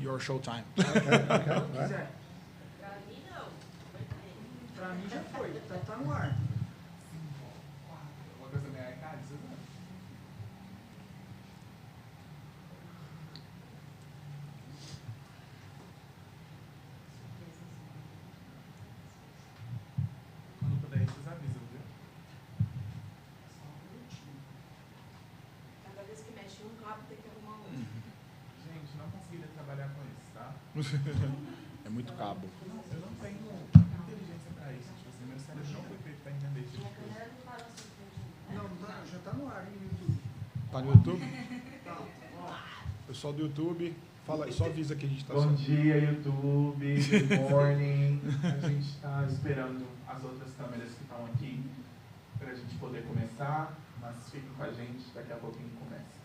your show time. Quiser. Pra mim não. Pra mim já foi, tá no ar. Uma coisa meio cara, isso não. Quando puder, vocês avisam, viu? Cada vez que mexe um cabo, tem que arrumar outro. Gente, não conseguiria trabalhar com isso, tá? É muito cabo. Eu não tenho inteligência pra isso. Tipo assim, meu cérebro não foi feito pra entender esse tipo de coisa. Não, já tá no ar, hein, no YouTube. Tá no YouTube? Tá, ó. Pessoal do YouTube, fala aí, só avisa que a gente tá Bom dia, YouTube. Good morning. A gente está esperando as outras câmeras que estão aqui para a gente poder começar, mas fiquem com a gente, daqui a pouquinho começa.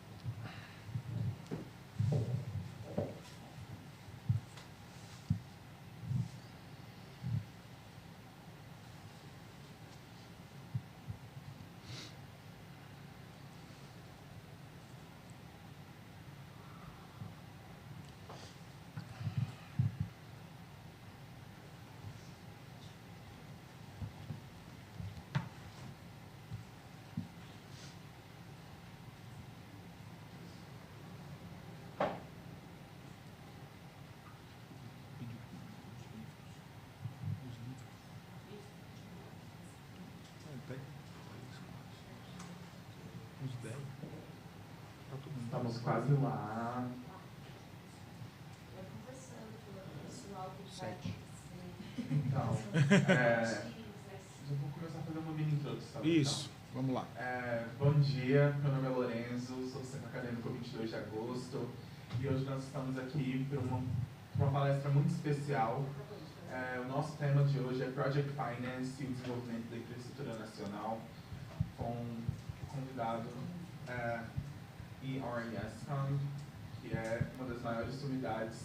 Estamos quase lá. 7. Então, já vou começar a fazer uma mini introdução. Isso, vamos lá. Bom dia, meu nome é Lorenzo, sou centro acadêmico 22 de agosto e hoje nós estamos aqui para uma palestra muito especial. O nosso tema de hoje é Project Finance e o Desenvolvimento da Infraestrutura Nacional, com o convidado E.R.Yescombe, que é uma das maiores unidades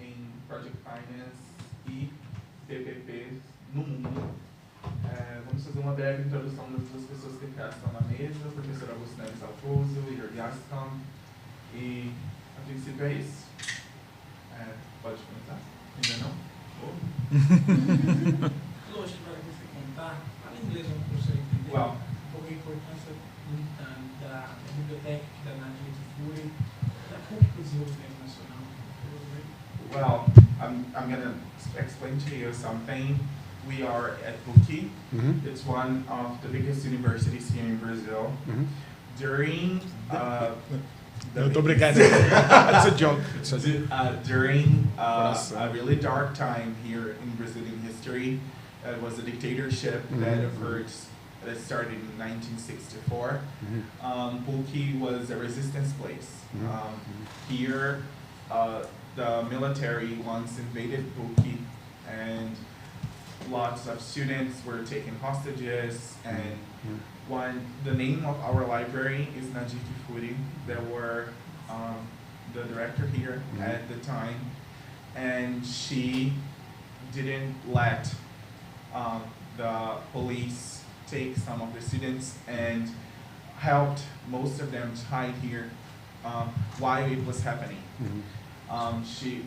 em Project Finance e PPP no mundo. Vamos fazer uma breve introdução das duas pessoas que estão na mesa, o professor Augusto Neves Alpozo e E.R.Yescombe, e a princípio é isso. Pode começar? Ainda não? Lógico, para você contar, fala inglês para o professor entender um pouco a importância da biblioteca que dá na Auditório, da PUC para o Desenvolvimento Nacional. Well, I'm going to explain to you something. We are at PUC. It's one of the biggest universities here in Brazil. During Muito obrigado. It's a joke. During a really dark time here in Brazilian history, it was a dictatorship that started in 1964. PUC was a resistance place. Here, the military once invaded PUC, and lots of students were taken hostages, and the name of our library is Najiki Furi. There were the director here at the time, and she didn't let the police take some of the students and helped most of them to hide here while it was happening. She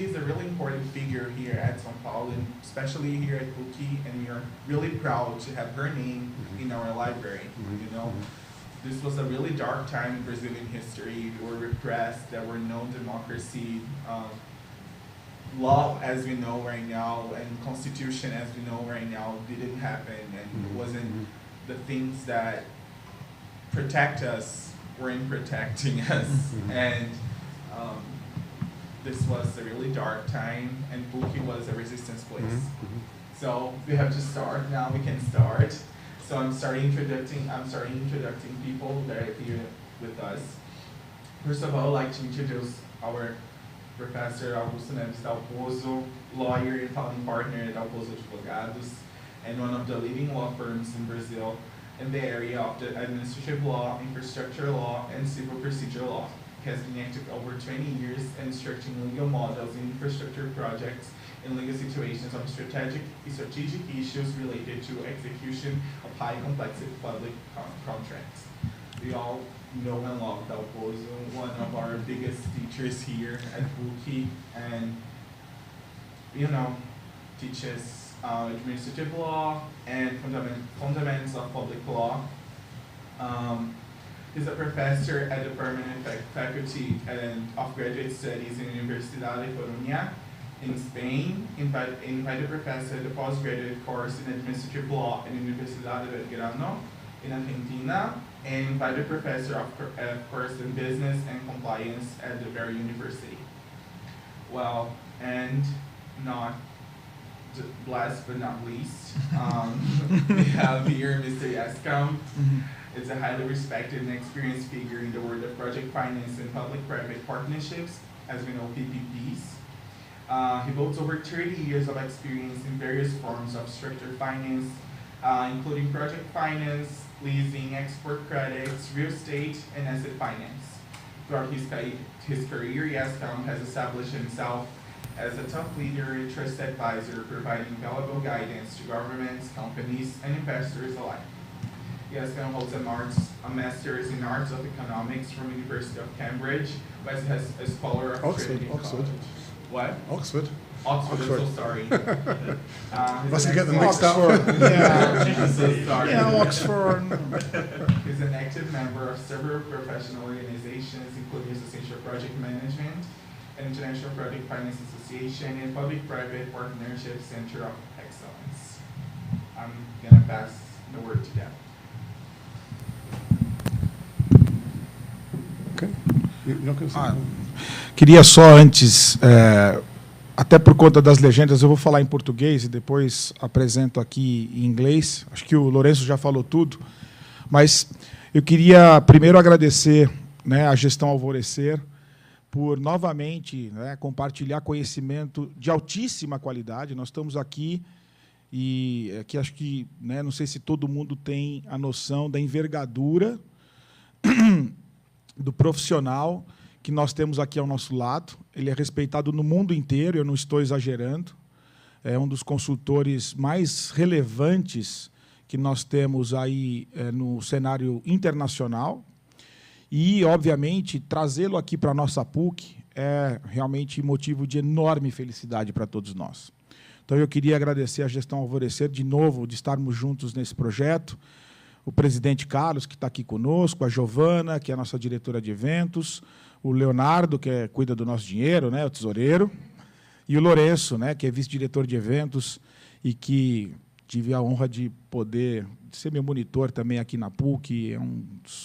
is a really important figure here at São Paulo, and especially here at PUC, and we are really proud to have her name in our library. You know, this was a really dark time in Brazilian history. We were repressed. There were no democracy. Law as we know right now and constitution as we know right now didn't happen, and it wasn't the things that protect us weren't protecting us. And this was a really dark time, and PUC was a resistance place. So we have to start now. We can start. So I'm starting introducing people that are here with us. First of all, I'd like to introduce our Professor Augusto Neves Alpozo, lawyer and founding partner at Alpozo Advogados, and one of the leading law firms in Brazil in the area of the administrative law, infrastructure law, and civil procedure law. He has been active over 20 years instructing legal models in infrastructure projects in legal situations of strategic issues related to execution of high complexity public contracts. We all know and love Dalpozo, one of our biggest teachers here at Buki, and teaches administrative law and fundamentals of public law. He's a professor at the permanent faculty of graduate studies in Universidad de Coruña in Spain, invited professor at the postgraduate course in administrative law in Universidad de Belgrano in Argentina, and invited professor of course in business and compliance at the very university. Well, and not last but not least, we have here Mr. E.R.Yescombe. It's a highly respected and experienced figure in the world of project finance and public-private partnerships, as we know, PPPs. He boasts over 30 years of experience in various forms of structured finance, including project finance, leasing, export credits, real estate, and asset finance. Throughout his career, E.R.Yescombe has established himself as a top leader and trusted advisor, providing valuable guidance to governments, companies, and investors alike. E.R.Yescombe holds a master's in Arts of Economics from University of Cambridge, but has a scholar of Trinity College. What? Oxford. Oxford. I'm so sorry. Must get them mixed up. I'm so sorry. Yeah, Oxford. He's an active member of several professional organizations, including Association of Project Management, and International Project Finance Association, and Public-Private Partnership Center of Excellence. I'm going to pass the word to them. Okay. Queria só antes, até por conta das legendas, eu vou falar em português e depois apresento aqui em inglês. Acho que o Lourenço já falou tudo, mas eu queria primeiro agradecer, né, a Gestão Alvorecer por novamente, né, compartilhar conhecimento de altíssima qualidade. Nós estamos aqui e aqui acho que, né, não sei se todo mundo tem a noção da envergadura do profissional que nós temos aqui ao nosso lado. Ele é respeitado no mundo inteiro, eu não estou exagerando. É um dos consultores mais relevantes que nós temos aí no cenário internacional. E, obviamente, trazê-lo aqui para a nossa PUC é realmente motivo de enorme felicidade para todos nós. Então, eu queria agradecer à Gestão Alvorecer, de novo, de estarmos juntos nesse projeto, o presidente Carlos, que está aqui conosco, a Giovana, que é a nossa diretora de eventos, o Leonardo, que cuida do nosso dinheiro, né, o tesoureiro, e o Lourenço, né, que é vice-diretor de eventos e que tive a honra de poder ser meu monitor também aqui na PUC, é um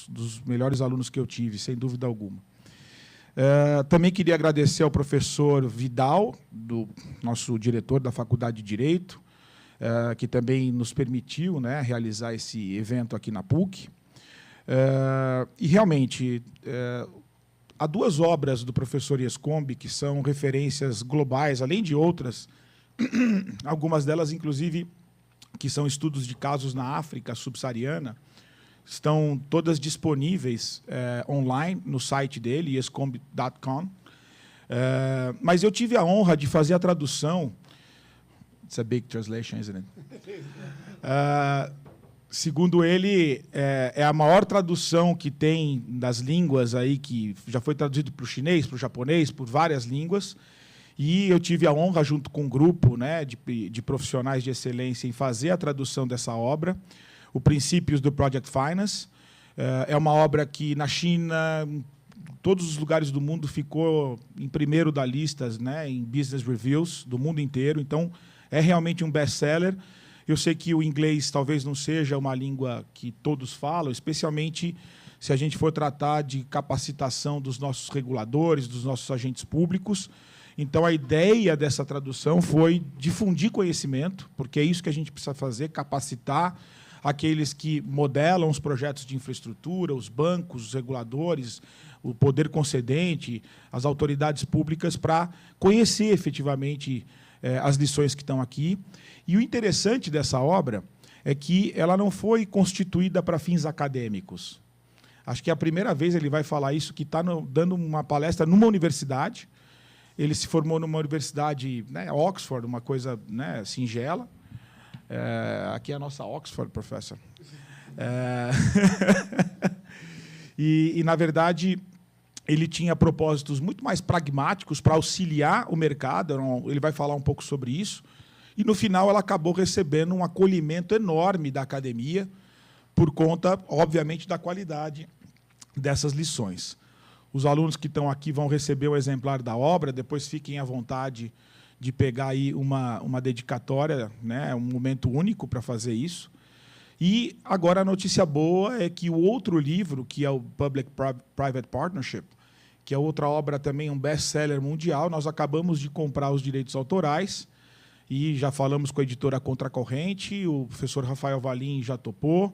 dos melhores alunos que eu tive, sem dúvida alguma. Também queria agradecer ao professor Vidal, nosso diretor da Faculdade de Direito, que também nos permitiu, né, realizar esse evento aqui na PUC. E, realmente, há duas obras do professor E.R.Yescombe que são referências globais, além de outras, algumas delas, inclusive, que são estudos de casos na África subsaariana, estão todas disponíveis online no site dele, escombe.com. Mas eu tive a honra de fazer a tradução. It's a big translation, isn't it? Segundo ele, é a maior tradução que tem das línguas aí, que já foi traduzido para o chinês, para o japonês, por várias línguas. E eu tive a honra, junto com um grupo, né, de profissionais de excelência, em fazer a tradução dessa obra, o Princípios do Project Finance. É uma obra que, na China, em todos os lugares do mundo, ficou em primeiro da lista, né, em business reviews do mundo inteiro. Então, é realmente um best-seller. Eu sei que o inglês talvez não seja uma língua que todos falam, especialmente se a gente for tratar de capacitação dos nossos reguladores, dos nossos agentes públicos. Então, a ideia dessa tradução foi difundir conhecimento, porque é isso que a gente precisa fazer, capacitar aqueles que modelam os projetos de infraestrutura, os bancos, os reguladores, o poder concedente, as autoridades públicas, para conhecer efetivamente as lições que estão aqui. E o interessante dessa obra é que ela não foi constituída para fins acadêmicos. Acho que é a primeira vez ele vai falar isso, que está dando uma palestra numa universidade. Ele se formou numa universidade, né, Oxford, uma coisa, né, singela. Aqui é a nossa Oxford, professor. E, na verdade, ele tinha propósitos muito mais pragmáticos para auxiliar o mercado, ele vai falar um pouco sobre isso, e, no final, ela acabou recebendo um acolhimento enorme da academia, por conta, obviamente, da qualidade dessas lições. Os alunos que estão aqui vão receber o exemplar da obra, depois fiquem à vontade de pegar aí uma dedicatória, né, um momento único para fazer isso. E agora a notícia boa é que o outro livro, que é o Public-Private Partnership, que é outra obra também, um best-seller mundial, nós acabamos de comprar os direitos autorais e já falamos com a editora Contracorrente, o professor Rafael Valim já topou,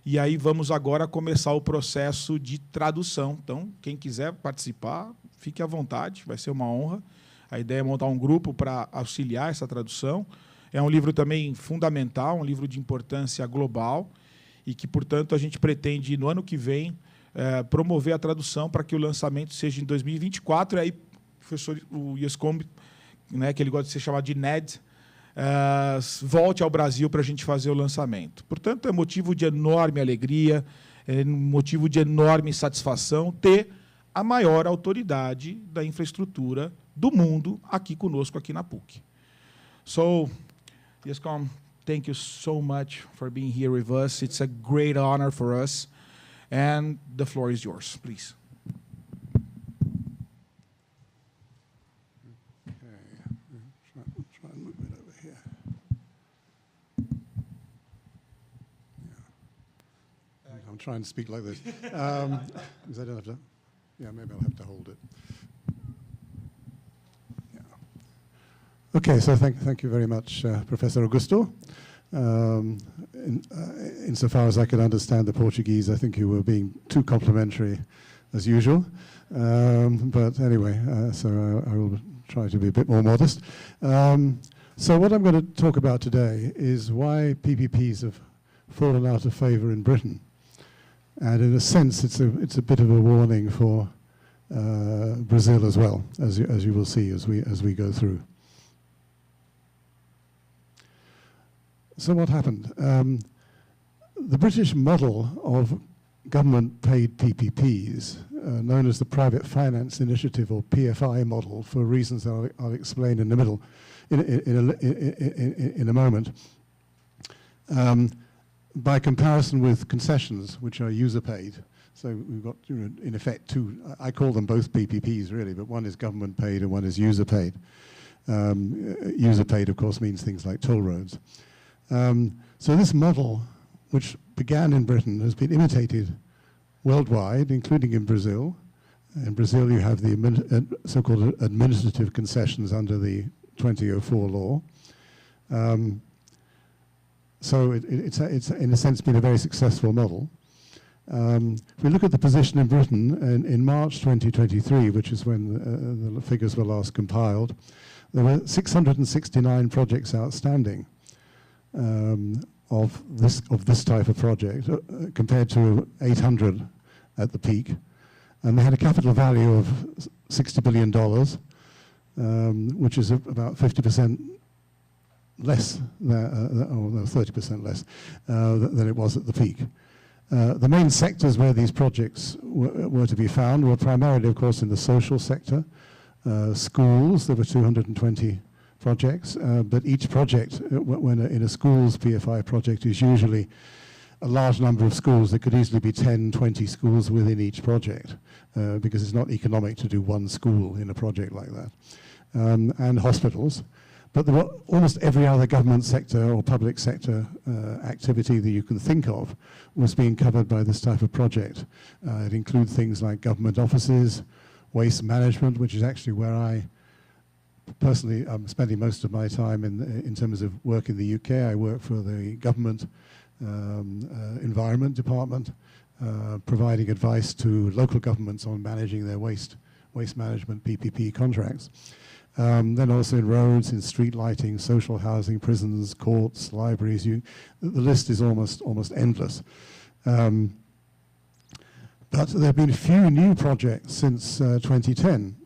e aí vamos agora começar o processo de tradução. Então, quem quiser participar, fique à vontade, vai ser uma honra. A ideia é montar um grupo para auxiliar essa tradução. É um livro também fundamental, um livro de importância global, e que, portanto, a gente pretende, no ano que vem, promover a tradução para que o lançamento seja em 2024. E aí, o professor E.R.Yescombe, né, que ele gosta de ser chamado de NED, volte ao Brasil para a gente fazer o lançamento. Portanto, é motivo de enorme alegria, é motivo de enorme satisfação ter a maior autoridade da infraestrutura do mundo aqui conosco, aqui na PUC. So, E.R.Yescombe, thank you so much for being here with us. It's a great honor for us. And the floor is yours, please. Try and move it over here. Yeah. I'm trying to speak like this. Because I don't have to. Yeah, maybe I'll have to hold it. Yeah. Okay, so thank you very much, Professor Augusto. Insofar as I could understand the Portuguese, I think you were being too complimentary as usual. But anyway, so I will try to be a bit more modest. So what I'm going to talk about today is why PPPs have fallen out of favor in Britain. And in a sense, it's a bit of a warning for Brazil as well, as you will see as we go through. So what happened? The British model of government-paid PPPs, known as the Private Finance Initiative, or PFI model, for reasons I'll explain in the middle, in a moment. By comparison with concessions, which are user-paid, so we've got, in effect, two. I call them both PPPs, really, but one is government-paid and one is user-paid. User-paid, of course, means things like toll roads. So this model, which began in Britain, has been imitated worldwide, including in Brazil. In Brazil, you have the so-called administrative concessions under the 2004 law. So it's in a sense been a very successful model. If we look at the position in Britain, in March 2023, which is when the figures were last compiled, there were 669 projects outstanding. Of this type of project, compared to 800 at the peak, and they had a capital value of $60 billion, which is about 50% less, or 30% less than it was at the peak. The main sectors where these projects were to be found were primarily, of course, in the social sector, schools. There were 220 projects, but each project, when in a school's PFI project, is usually a large number of schools. There could easily be 10, 20 schools within each project, because it's not economic to do one school in a project like that, and hospitals. But there were almost every other government sector or public sector activity that you can think of was being covered by this type of project. It includes things like government offices, waste management, which is actually where I personally, I'm spending most of my time in terms of work in the UK. I work for the government environment department, providing advice to local governments on managing their waste management PPP contracts. Then also in roads, in street lighting, social housing, prisons, courts, libraries. The list is almost endless. But there have been a few new projects since 2010,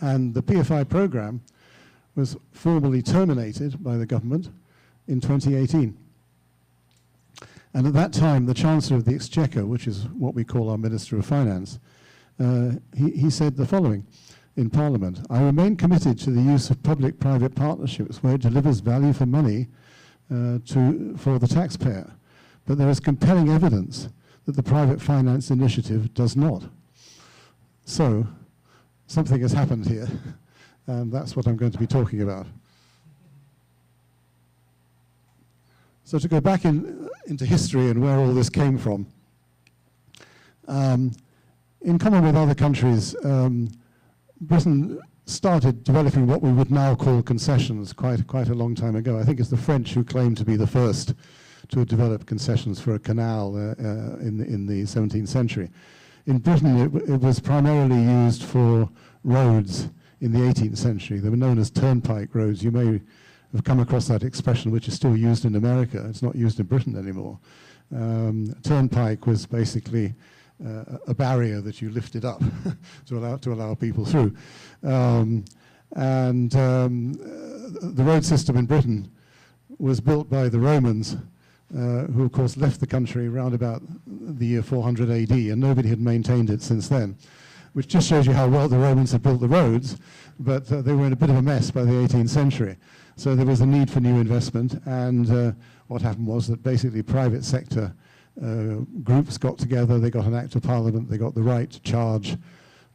and the PFI program was formally terminated by the government in 2018. And at that time, the Chancellor of the Exchequer, which is what we call our Minister of Finance, he said the following in Parliament: "I remain committed to the use of public-private partnerships where it delivers value for money for the taxpayer. But there is compelling evidence that the private finance initiative does not." So, something has happened here, and that's what I'm going to be talking about. So to go back into history and where all this came from, in common with other countries, Britain started developing what we would now call concessions quite a long time ago. I think it's the French who claim to be the first to develop concessions for a canal in the 17th century. In Britain, it was primarily used for roads in the 18th century. They were known as turnpike roads. You may have come across that expression, which is still used in America. It's not used in Britain anymore. Turnpike was basically a barrier that you lifted up to allow people through. The road system in Britain was built by the Romans, who of course left the country around about the year 400 AD, and nobody had maintained it since then, which just shows you how well the Romans had built the roads, but they were in a bit of a mess by the 18th century. So there was a need for new investment, and what happened was that basically private sector groups got together, they got an act of parliament, they got the right to charge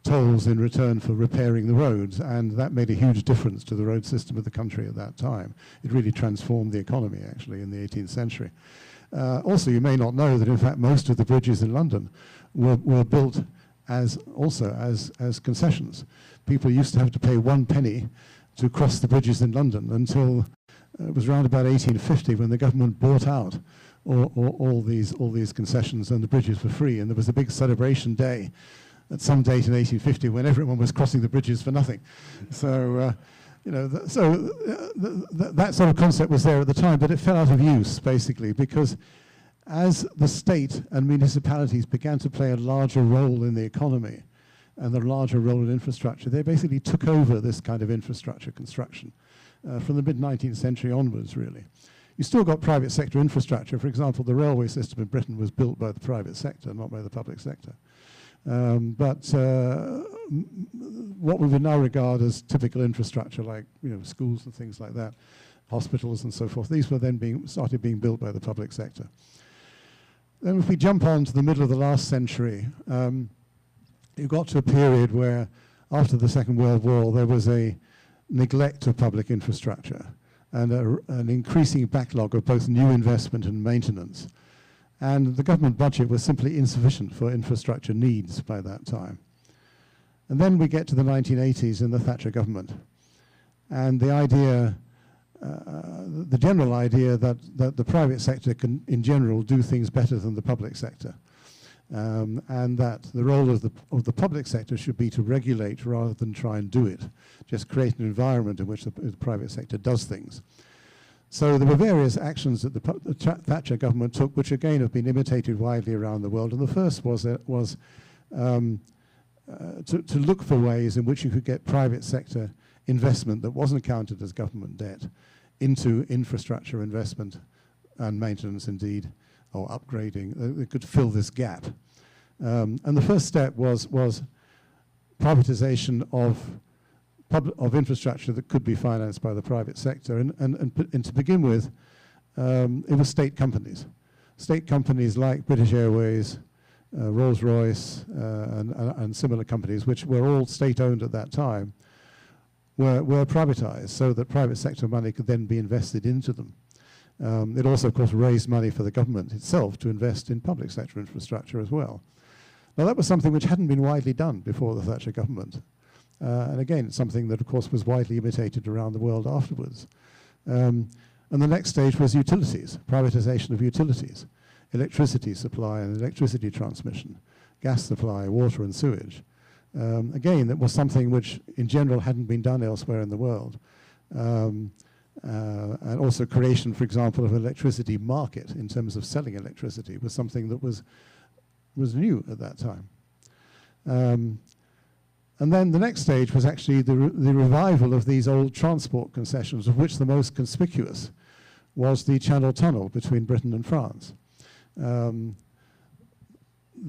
tolls in return for repairing the roads, and that made a huge difference to the road system of the country at that time. It really transformed the economy, actually, in the 18th century. Also, you may not know that, in fact, most of the bridges in London were built as concessions. People used to have to pay 1 penny to cross the bridges in London until it was around about 1850 when the government bought out all these concessions and the bridges were free, and there was a big celebration day at some date in 1850 when everyone was crossing the bridges for nothing. So, that sort of concept was there at the time, but it fell out of use, basically, because as the state and municipalities began to play a larger role in the economy and a larger role in infrastructure, they basically took over this kind of infrastructure construction from the mid-19th century onwards, really. You still got private sector infrastructure. For example, the railway system in Britain was built by the private sector, not by the public sector. But what we would now regard as typical infrastructure, like schools and things like that, hospitals and so forth, these were then started being built by the public sector. Then if we jump on to the middle of the last century, you got to a period where, after the Second World War, there was a neglect of public infrastructure and an increasing backlog of both new investment and maintenance. And the government budget was simply insufficient for infrastructure needs by that time. And then we get to the 1980s and the Thatcher government. And the idea, the general idea that the private sector can, in general, do things better than the public sector. And that the role of the public sector should be to regulate rather than try and do it. Just create an environment in which the private sector does things. So there were various actions that the Thatcher government took, which again have been imitated widely around the world. And the first was to look for ways in which you could get private sector investment that wasn't counted as government debt into infrastructure investment and maintenance, indeed, or upgrading. They could fill this gap. And the first step was privatization of infrastructure that could be financed by the private sector. And to begin with, it was state companies. State companies like British Airways, Rolls-Royce, and similar companies, which were all state-owned at that time, were privatized so that private sector money could then be invested into them. It also, of course, raised money for the government itself to invest in public sector infrastructure as well. Now, that was something which hadn't been widely done before the Thatcher government. And again, it's something that, of course, was widely imitated around the world afterwards. And the next stage was utilities, privatization of utilities, electricity supply and electricity transmission, gas supply, water and sewage. Again, that was something which, in general, hadn't been done elsewhere in the world. And also creation, for example, of an electricity market in terms of selling electricity was something that was new at that time. And then the next stage was actually the revival of these old transport concessions, of which the most conspicuous was the Channel Tunnel between Britain and France. The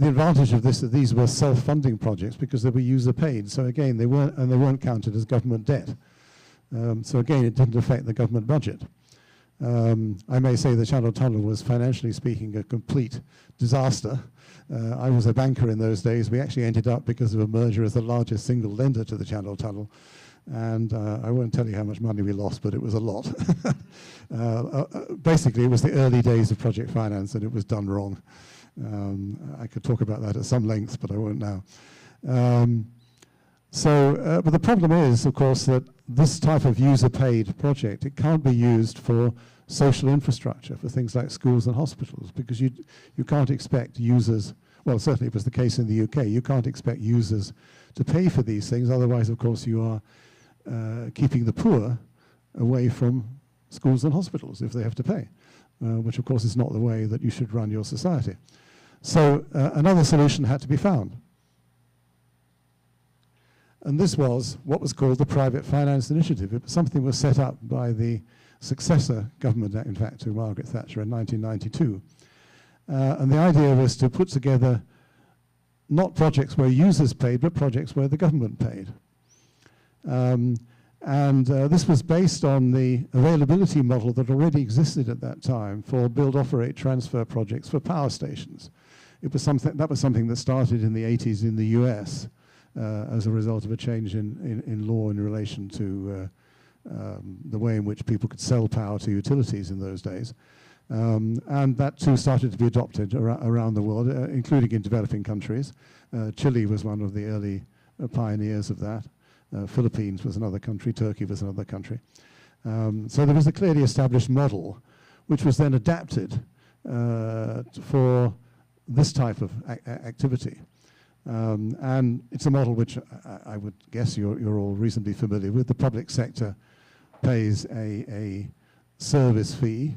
advantage of this, that these were self-funding projects because they were user-paid. So again, they weren't counted as government debt. So again, it didn't affect the government budget. I may say the Channel Tunnel was, financially speaking, a complete disaster. I was a banker in those days. We actually ended up, because of a merger, as the largest single lender to the Channel Tunnel. And I won't tell you how much money we lost, but it was a lot. Basically, it was the early days of project finance, and it was done wrong. I could talk about that at some length, but I won't now. But the problem is, of course, that this type of user-paid project, it can't be used for social infrastructure, for things like schools and hospitals, because you can't expect users, well, certainly it was the case in the UK, you can't expect users to pay for these things, otherwise, of course, you are keeping the poor away from schools and hospitals if they have to pay, which, of course, is not the way that you should run your society. So another solution had to be found. And this was what was called the Private Finance Initiative. Something was set up by the successor government, in fact, to Margaret Thatcher in 1992. And the idea was to put together not projects where users paid, but projects where the government paid. This was based on the availability model that already existed at that time for build, operate, transfer projects for power stations. It was that was something that started in the 80s in the US. As a result of a change in law in relation to the way in which people could sell power to utilities in those days. And that too started to be adopted around the world, including in developing countries. Chile was one of the early pioneers of that. Philippines was another country, Turkey was another country. So there was a clearly established model, which was then adapted for this type of activity. And it's a model which I would guess you're all reasonably familiar with. The public sector pays a service fee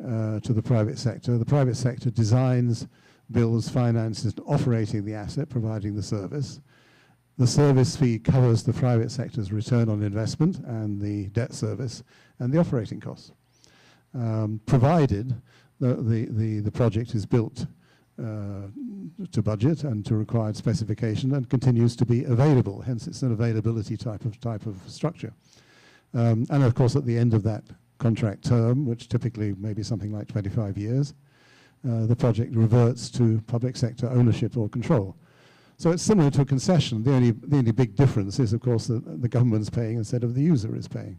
to the private sector. The private sector designs, builds, finances, operating the asset, providing the service. The service fee covers the private sector's return on investment and the debt service and the operating costs, provided the project is built to budget and to required specification and continues to be available. Hence, it's an availability type of structure. And of course, at the end of that contract term, which typically may be something like 25 years, the project reverts to public sector ownership or control. So it's similar to a concession. The only big difference is, of course, that the government's paying instead of the user is paying.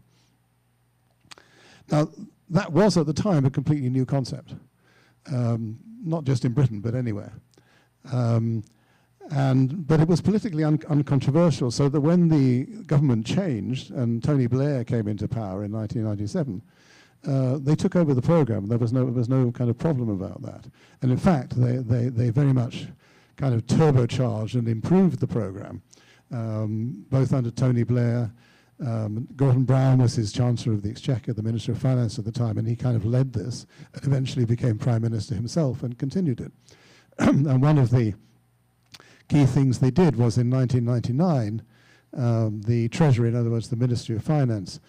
Now, that was at the time a completely new concept. Not just in Britain, but anywhere. But it was politically uncontroversial, so that when the government changed and Tony Blair came into power in 1997, they took over the program. There was no kind of problem about that. And in fact, they very much kind of turbocharged and improved the program, both under Tony Blair. Gordon Brown was his Chancellor of the Exchequer, the Minister of Finance at the time, and he kind of led this and eventually became Prime Minister himself and continued it. And one of the key things they did was in 1999, the Treasury, in other words, the Ministry of Finance,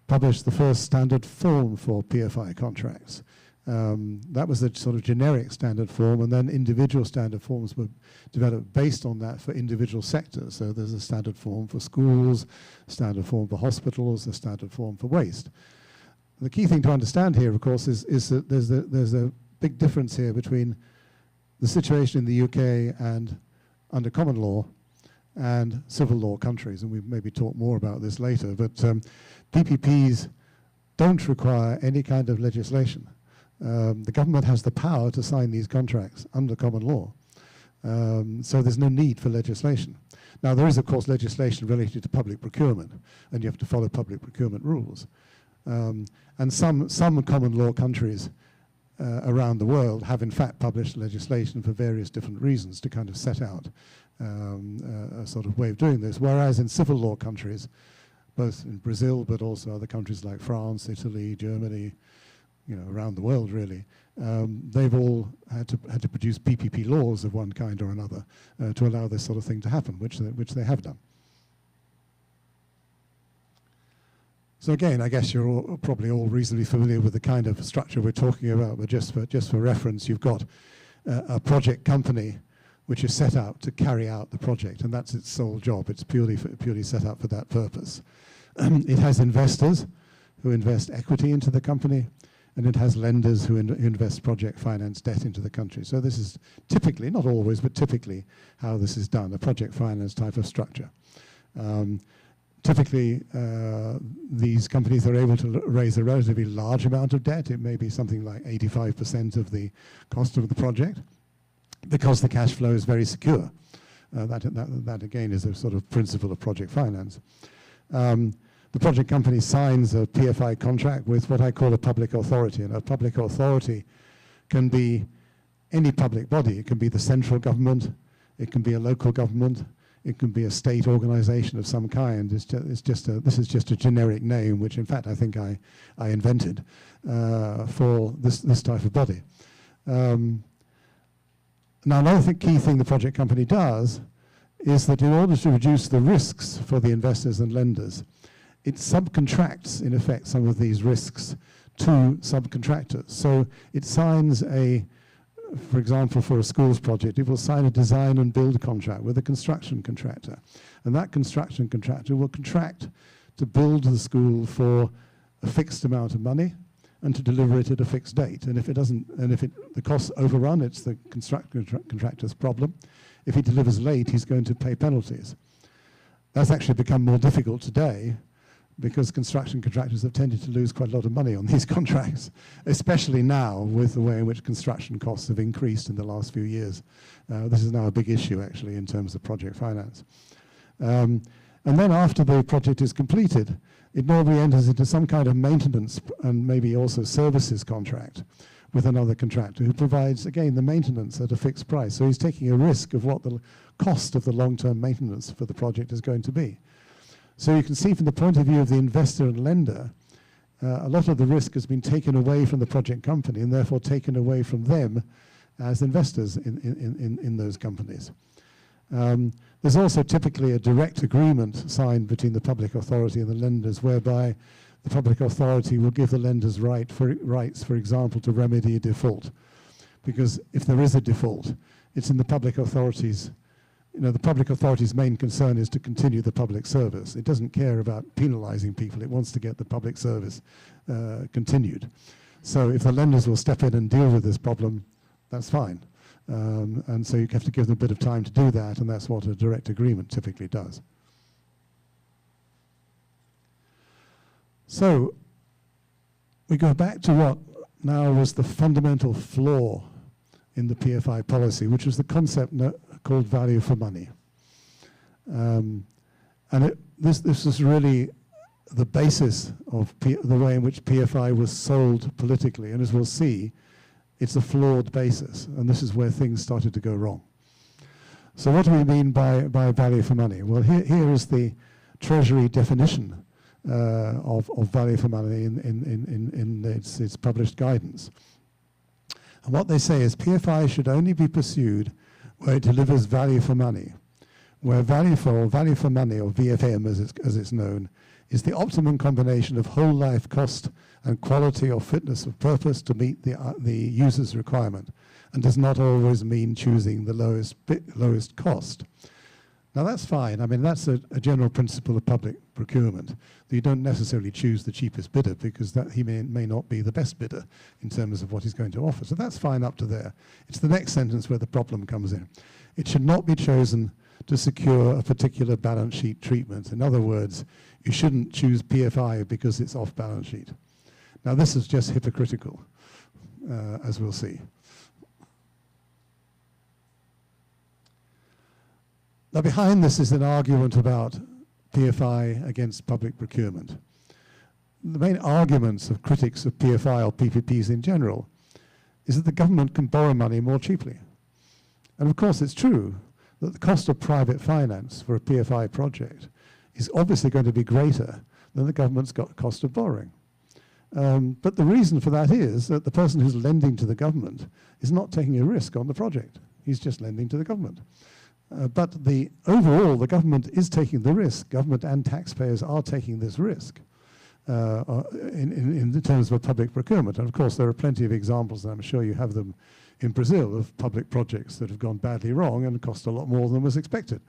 published the first standard form for PFI contracts. That was a sort of generic standard form, and then individual standard forms were developed based on that for individual sectors. So there's a standard form for schools, standard form for hospitals, a standard form for waste. The key thing to understand here, of course, is that there's a big difference here between the situation in the UK and under common law and civil law countries, and we maybe talk more about this later, but PPPs don't require any kind of legislation. The government has the power to sign these contracts under common law. So there's no need for legislation. Now, there is, of course, legislation related to public procurement, and you have to follow public procurement rules. And some common law countries around the world have, in fact, published legislation for various different reasons to kind of set out a sort of way of doing this, whereas in civil law countries, both in Brazil, but also other countries like France, Italy, Germany, around the world, really, they've all had to produce PPP laws of one kind or another to allow this sort of thing to happen, which they have done. So again, I guess you're all, probably all reasonably familiar with the kind of structure we're talking about, but just for reference, you've got a project company which is set out to carry out the project, and that's its sole job. It's purely set up for that purpose. It has investors who invest equity into the company, and it has lenders who invest project finance debt into the country. So this is typically, not always, but typically how this is done, a project finance type of structure. Typically, these companies are able to raise a relatively large amount of debt. It may be something like 85% of the cost of the project, because the cash flow is very secure. That again is a sort of principle of project finance. The project company signs a PFI contract with what I call a public authority, and a public authority can be any public body. It can be the central government, it can be a local government, it can be a state organization of some kind. This is just a generic name, which in fact I think I invented for this type of body. Now, another key thing the project company does is that in order to reduce the risks for the investors and lenders, it subcontracts, in effect, some of these risks to subcontractors. So it signs for example, for a schools project, it will sign a design and build contract with a construction contractor. And that construction contractor will contract to build the school for a fixed amount of money and to deliver it at a fixed date. And if the costs overrun, it's the contractor's problem. If he delivers late, he's going to pay penalties. That's actually become more difficult today because construction contractors have tended to lose quite a lot of money on these contracts, especially now with the way in which construction costs have increased in the last few years. This is now a big issue, actually, in terms of project finance. And then after the project is completed, it normally enters into some kind of maintenance and maybe also services contract with another contractor who provides, again, the maintenance at a fixed price. So he's taking a risk of what the cost of the long-term maintenance for the project is going to be. So you can see from the point of view of the investor and lender, a lot of the risk has been taken away from the project company and therefore taken away from them as investors in those companies. There's also typically a direct agreement signed between the public authority and the lenders whereby the public authority will give the lenders rights, for example, to remedy a default. Because if there is a default, it's in the public authority's the public authority's main concern is to continue the public service. It doesn't care about penalizing people. It wants to get the public service continued. So if the lenders will step in and deal with this problem, that's fine. And so you have to give them a bit of time to do that, and that's what a direct agreement typically does. So we go back to what now was the fundamental flaw in the PFI policy, which was the concept called value for money. This is really the basis of the way in which PFI was sold politically. And as we'll see, it's a flawed basis. And this is where things started to go wrong. So what do we mean by value for money? Well, here is the Treasury definition of value for money in its published guidance. And what they say is PFI should only be pursued where it delivers value for money, where value for money, or VFM as it's known, is the optimum combination of whole life cost and quality or fitness of purpose to meet the user's requirement, and does not always mean choosing the lowest cost. Now that's fine. I mean, that's a general principle of public procurement, that you don't necessarily choose the cheapest bidder because he may not be the best bidder in terms of what he's going to offer. So that's fine up to there. It's the next sentence where the problem comes in. It should not be chosen to secure a particular balance sheet treatment. In other words, you shouldn't choose PFI because it's off balance sheet. Now this is just hypocritical, as we'll see. Now behind this is an argument about PFI against public procurement. The main arguments of critics of PFI or PPPs in general is that the government can borrow money more cheaply. And of course it's true that the cost of private finance for a PFI project is obviously going to be greater than the government's cost of borrowing. But the reason for that is that the person who's lending to the government is not taking a risk on the project. He's just lending to the government. But overall, the government is taking the risk. Government and taxpayers are taking this risk. in terms of public procurement. And of course, there are plenty of examples, and I'm sure you have them in Brazil, of public projects that have gone badly wrong and cost a lot more than was expected.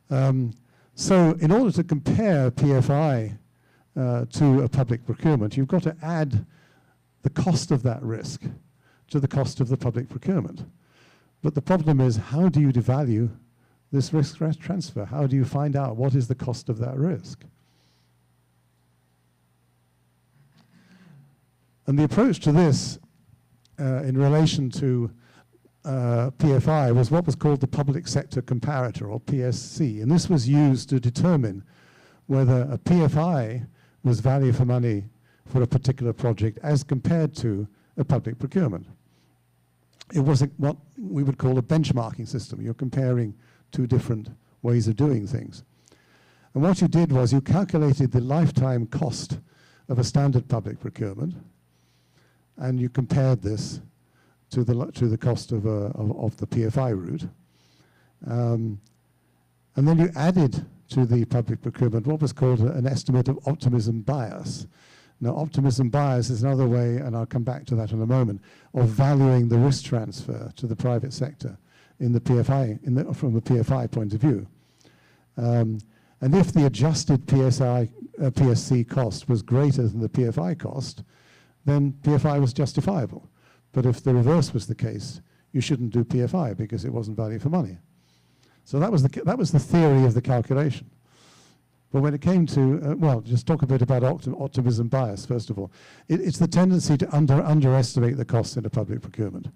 So in order to compare PFI to a public procurement, you've got to add the cost of that risk to the cost of the public procurement. But the problem is, how do you devalue this risk transfer? How do you find out what is the cost of that risk? And the approach to this in relation to PFI was what was called the public sector comparator, or PSC. And this was used to determine whether a PFI was value for money for a particular project as compared to a public procurement. It was what we would call a benchmarking system. You're comparing two different ways of doing things. And what you did was you calculated the lifetime cost of a standard public procurement, and you compared this to the cost of the PFI route. And then you added to the public procurement what was called an estimate of optimism bias. Now, optimism bias is another way, and I'll come back to that in a moment, of valuing the risk transfer to the private sector in the PFI, from the PFI point of view. And if the adjusted PSC cost was greater than the PFI cost, then PFI was justifiable. But if the reverse was the case, you shouldn't do PFI because it wasn't value for money. So that was the theory of the calculation. But when it came to, well, just talk a bit about optimism bias, first of all. It's the tendency to underestimate the costs in a public procurement.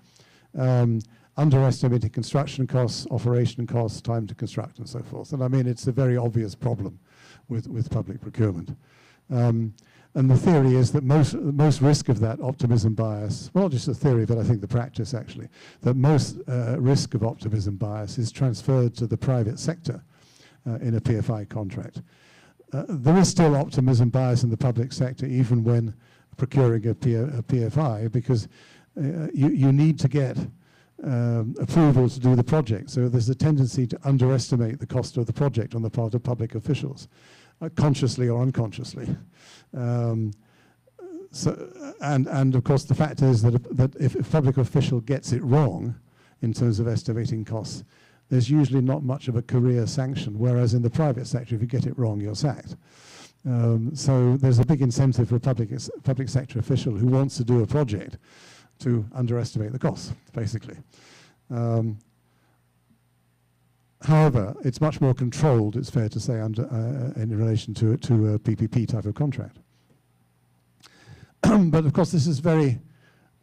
Underestimating construction costs, operation costs, time to construct, and so forth. And I mean, it's a very obvious problem with public procurement. And the theory is that most risk of that optimism bias, well, not just the theory, but I think the practice actually, that most risk of optimism bias is transferred to the private sector in a PFI contract. There is still optimism bias in the public sector, even when procuring a PFI, because you need to get approval to do the project. So there's a tendency to underestimate the cost of the project on the part of public officials, consciously or unconsciously. And of course, the fact is that if a public official gets it wrong in terms of estimating costs, there's usually not much of a career sanction, whereas in the private sector, if you get it wrong, you're sacked. So there's a big incentive for a public sector official who wants to do a project to underestimate the costs, basically. However, it's much more controlled, it's fair to say, in relation to a PPP type of contract. But of course, this is very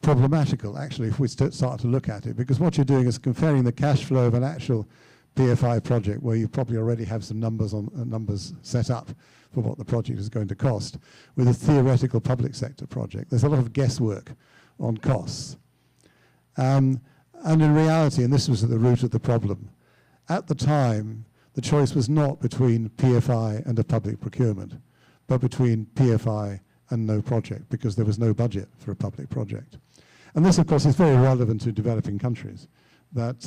problematical, actually, if we start to look at it, because what you're doing is comparing the cash flow of an actual PFI project, where you probably already have some numbers set up for what the project is going to cost, with a theoretical public sector project. There's a lot of guesswork on costs. And in reality, and this was at the root of the problem, at the time, the choice was not between PFI and a public procurement, but between PFI and no project, because there was no budget for a public project. And this, of course, is very relevant to developing countries, that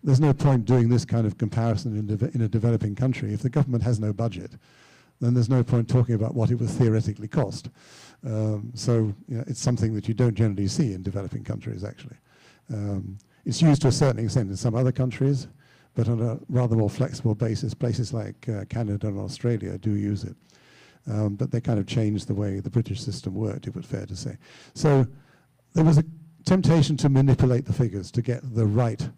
there's no point doing this kind of comparison in a developing country. If the government has no budget, then there's no point talking about what it would theoretically cost. So it's something that you don't generally see in developing countries, actually. It's used to a certain extent in some other countries, but on a rather more flexible basis. Places like Canada and Australia do use it. But they kind of changed the way the British system worked, it would be fair to say. So there was a temptation to manipulate the figures to get the right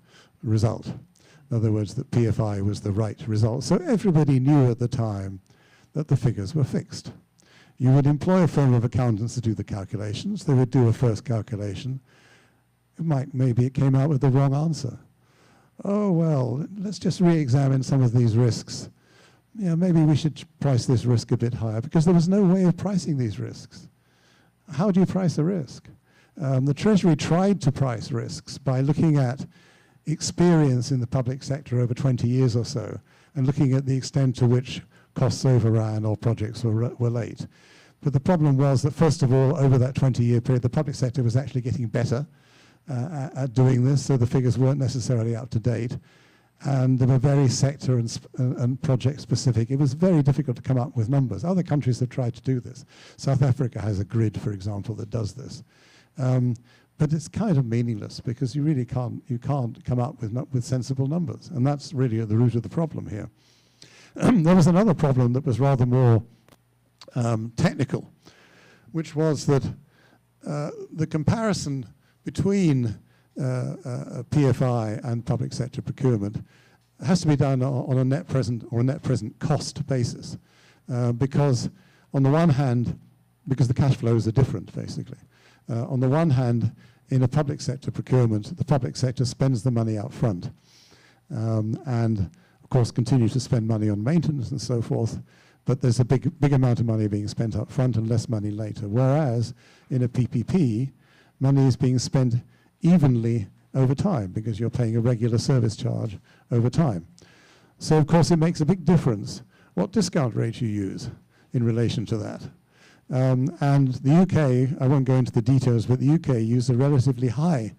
result. In other words, that PFI was the right result. So everybody knew at the time that the figures were fixed. You would employ a firm of accountants to do the calculations. They would do a first calculation. Maybe it came out with the wrong answer. Oh, well, let's just re-examine some of these risks. Maybe we should price this risk a bit higher, because there was no way of pricing these risks. How do you price a risk? The Treasury tried to price risks by looking at experience in the public sector over 20 years or so, and looking at the extent to which costs overran or projects were late. But the problem was that, first of all, over that 20-year period, the public sector was actually getting better at doing this, so the figures weren't necessarily up to date. and they were very sector and project specific. It was very difficult to come up with numbers. Other countries have tried to do this. South Africa has a grid, for example, that does this. But it's kind of meaningless because you really can't come up with sensible numbers, and that's really at the root of the problem here. There was another problem that was rather more technical, which was that the comparison between PFI and public sector procurement has to be done on a net present or a net present cost basis, because on the one hand, because the cash flows are different, basically. On the one hand, in a public sector procurement, the public sector spends the money out front, and of course continues to spend money on maintenance and so forth, but there's a big amount of money being spent up front and less money later. Whereas in a PPP, money is being spent evenly over time because you're paying a regular service charge over time. So of course it makes a big difference what discount rate you use in relation to that. And the UK, I won't go into the details, but the UK used a relatively high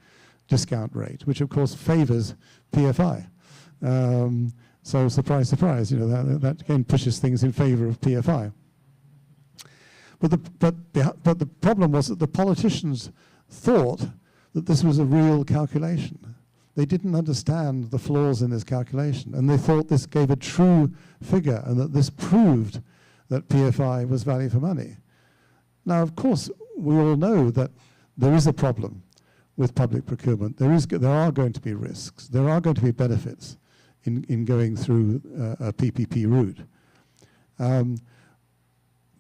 discount rate, which of course favors PFI. So surprise, surprise, that again pushes things in favor of PFI. But the problem was that the politicians thought that this was a real calculation. They didn't understand the flaws in this calculation, and they thought this gave a true figure and that this proved that PFI was value for money. Now, of course, we all know that there is a problem with public procurement. There are going to be risks. There are going to be benefits in going through a PPP route.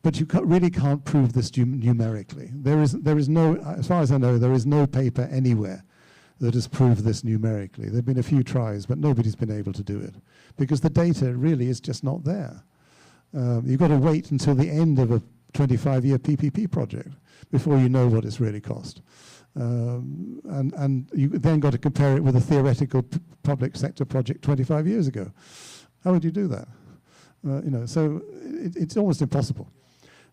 But you really can't prove this numerically. There is no, as far as I know, there is no paper anywhere that has proved this numerically. There have been a few tries, but nobody's been able to do it because the data really is just not there. You've got to wait until the end of a 25-year PPP project before you know what it's really cost. And you then got to compare it with a theoretical public sector project 25 years ago. How would you do that? So it's almost impossible.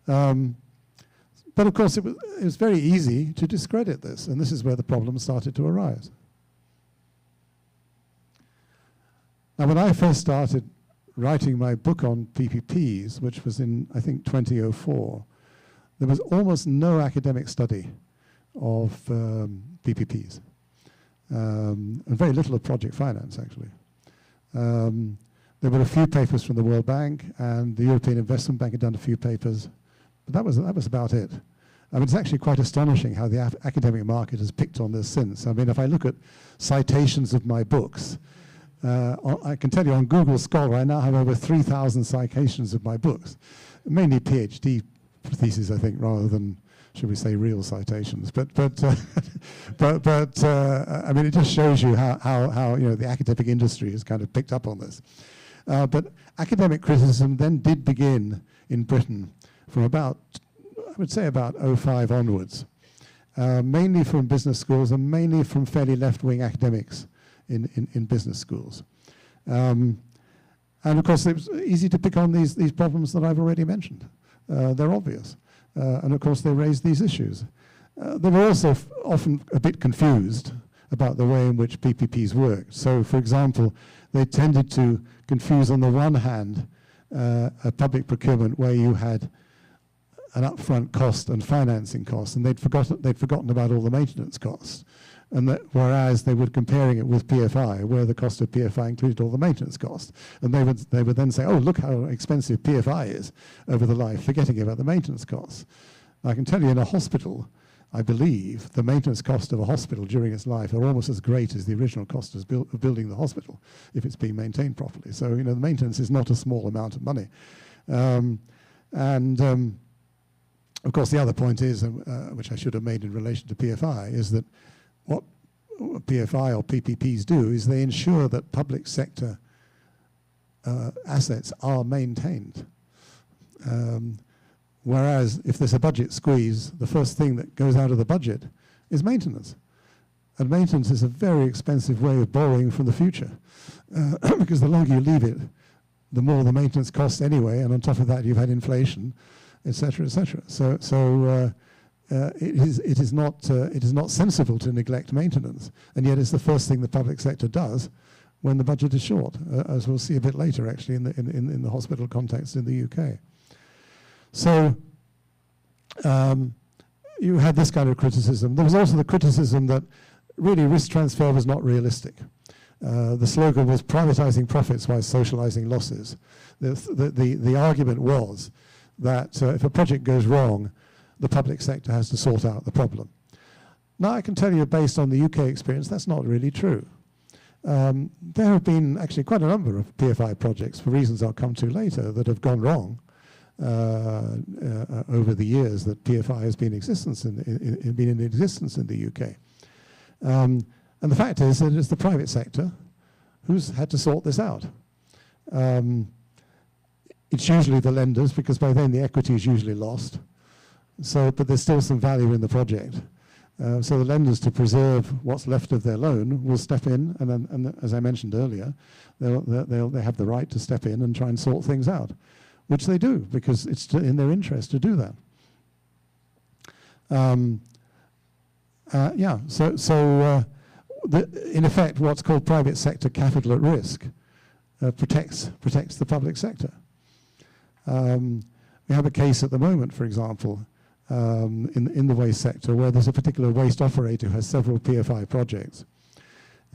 But of course, it was very easy to discredit this, and this is where the problem started to arise. Now, when I first started writing my book on PPPs, which was in, I think, 2004, there was almost no academic study of PPPs, and very little of project finance, actually. There were a few papers from the World Bank, and the European Investment Bank had done a few papers, but that was about it. I mean, it's actually quite astonishing how the academic market has picked on this since. I mean, if I look at citations of my books, I can tell you on Google Scholar, I now have over 3,000 citations of my books, mainly PhD theses, I think, rather than, should we say, real citations. But I mean, it just shows you how the academic industry has kind of picked up on this. But academic criticism then did begin in Britain from about, I would say about 2005 onwards, mainly from business schools and mainly from fairly left-wing academics in business schools. And of course, it was easy to pick on these problems that I've already mentioned. They're obvious. And of course, they raised these issues. They were also often a bit confused about the way in which PPPs worked. So, for example, they tended to confuse, on the one hand, a public procurement where you had an upfront cost and financing cost, and they'd forgotten about all the maintenance costs. And whereas they were comparing it with PFI, where the cost of PFI included all the maintenance costs, and they would then say, "Oh, look how expensive PFI is over the life," forgetting about the maintenance costs. I can tell you, in a hospital, I believe the maintenance cost of a hospital during its life are almost as great as the original cost of building the hospital, if it's being maintained properly. So, the maintenance is not a small amount of money. Of course, the other point is, which I should have made in relation to PFI, is that what PFI or PPPs do is they ensure that public sector assets are maintained. Whereas if there's a budget squeeze, the first thing that goes out of the budget is maintenance. And maintenance is a very expensive way of borrowing from the future, because the longer you leave it, the more the maintenance costs anyway, and on top of that you've had inflation, etc., etc. So it is not sensible to neglect maintenance, and yet it's the first thing the public sector does when the budget is short, as we'll see a bit later, actually, in the hospital context in the UK. So you had this kind of criticism. There was also the criticism that really risk transfer was not realistic. The slogan was privatizing profits while socializing losses. The argument was that if a project goes wrong, the public sector has to sort out the problem. Now, I can tell you, based on the UK experience, that's not really true. There have been actually quite a number of PFI projects, for reasons I'll come to later, that have gone wrong over the years that PFI has been in existence in the UK. And the fact is that it's the private sector who's had to sort this out. It's usually the lenders, because by then the equity is usually lost. So, but there's still some value in the project. So the lenders, to preserve what's left of their loan, will step in, and as I mentioned earlier, they have the right to step in and try and sort things out, which they do, because it's in their interest to do that. In effect, what's called private sector capital at risk protects the public sector. We have a case at the moment, for example, in the waste sector, where there's a particular waste operator who has several PFI projects.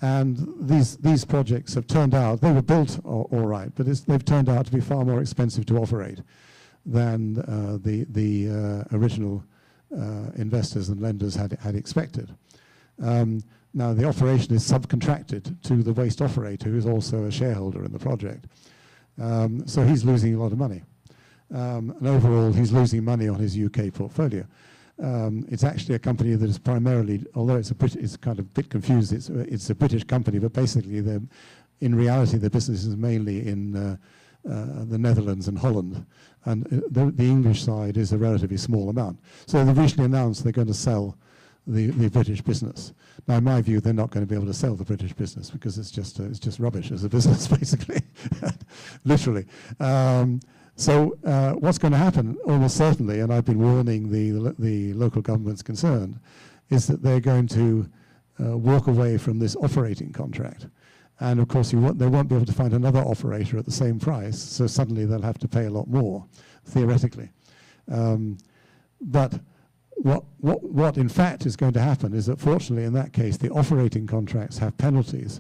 And these projects have turned out, they were built all right, but they've turned out to be far more expensive to operate than the original investors and lenders had expected. Now, the operation is subcontracted to the waste operator, who is also a shareholder in the project. So he's losing a lot of money. And overall, he's losing money on his UK portfolio. It's actually a company that is primarily, although it's kind of a bit confused, it's a British company, but basically, in reality, the business is mainly in the Netherlands and Holland. And the English side is a relatively small amount. So they've recently announced they're going to sell the British business. Now, in my view, they're not going to be able to sell the British business, because it's just rubbish as a business, basically, literally. So what's going to happen, almost certainly, and I've been warning the local governments concerned, is that they're going to walk away from this operating contract. And of course, they won't be able to find another operator at the same price, so suddenly they'll have to pay a lot more, theoretically. But what in fact is going to happen is that, fortunately, in that case, the operating contracts have penalties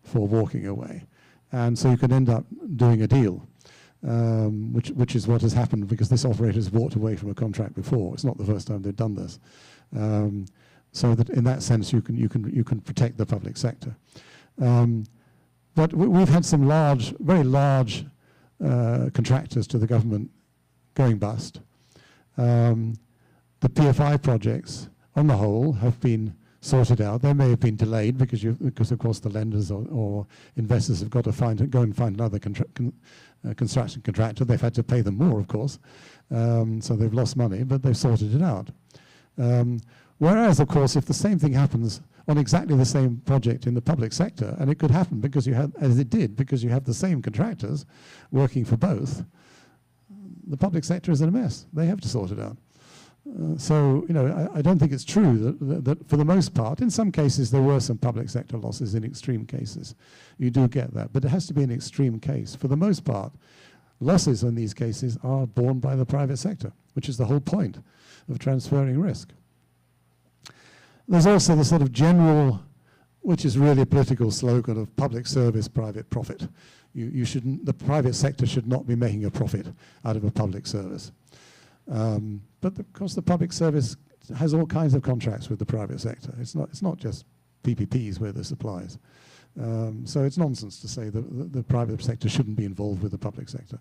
for walking away. And so you can end up doing a deal. Which is what has happened, because this operator has walked away from a contract before. It's not the first time they've done this. So that in that sense, you can protect the public sector. But we've had some very large contractors to the government going bust. The PFI projects, on the whole, have been sorted out. They may have been delayed because of course, the lenders or investors have got to go and find another construction contractor. They've had to pay them more, of course, so they've lost money, but they've sorted it out. Whereas, of course, if the same thing happens on exactly the same project in the public sector, and it could happen because as it did, because you have the same contractors working for both, the public sector is in a mess. They have to sort it out. So, I don't think it's true that for the most part, in some cases there were some public sector losses in extreme cases. You do get that, but it has to be an extreme case. For the most part, losses in these cases are borne by the private sector, which is the whole point of transferring risk. There's also the sort of general, which is really a political slogan, of public service, private profit. The private sector should not be making a profit out of a public service. But of course, the public service has all kinds of contracts with the private sector. It's not just PPPs where there's supplies. So it's nonsense to say that the private sector shouldn't be involved with the public sector.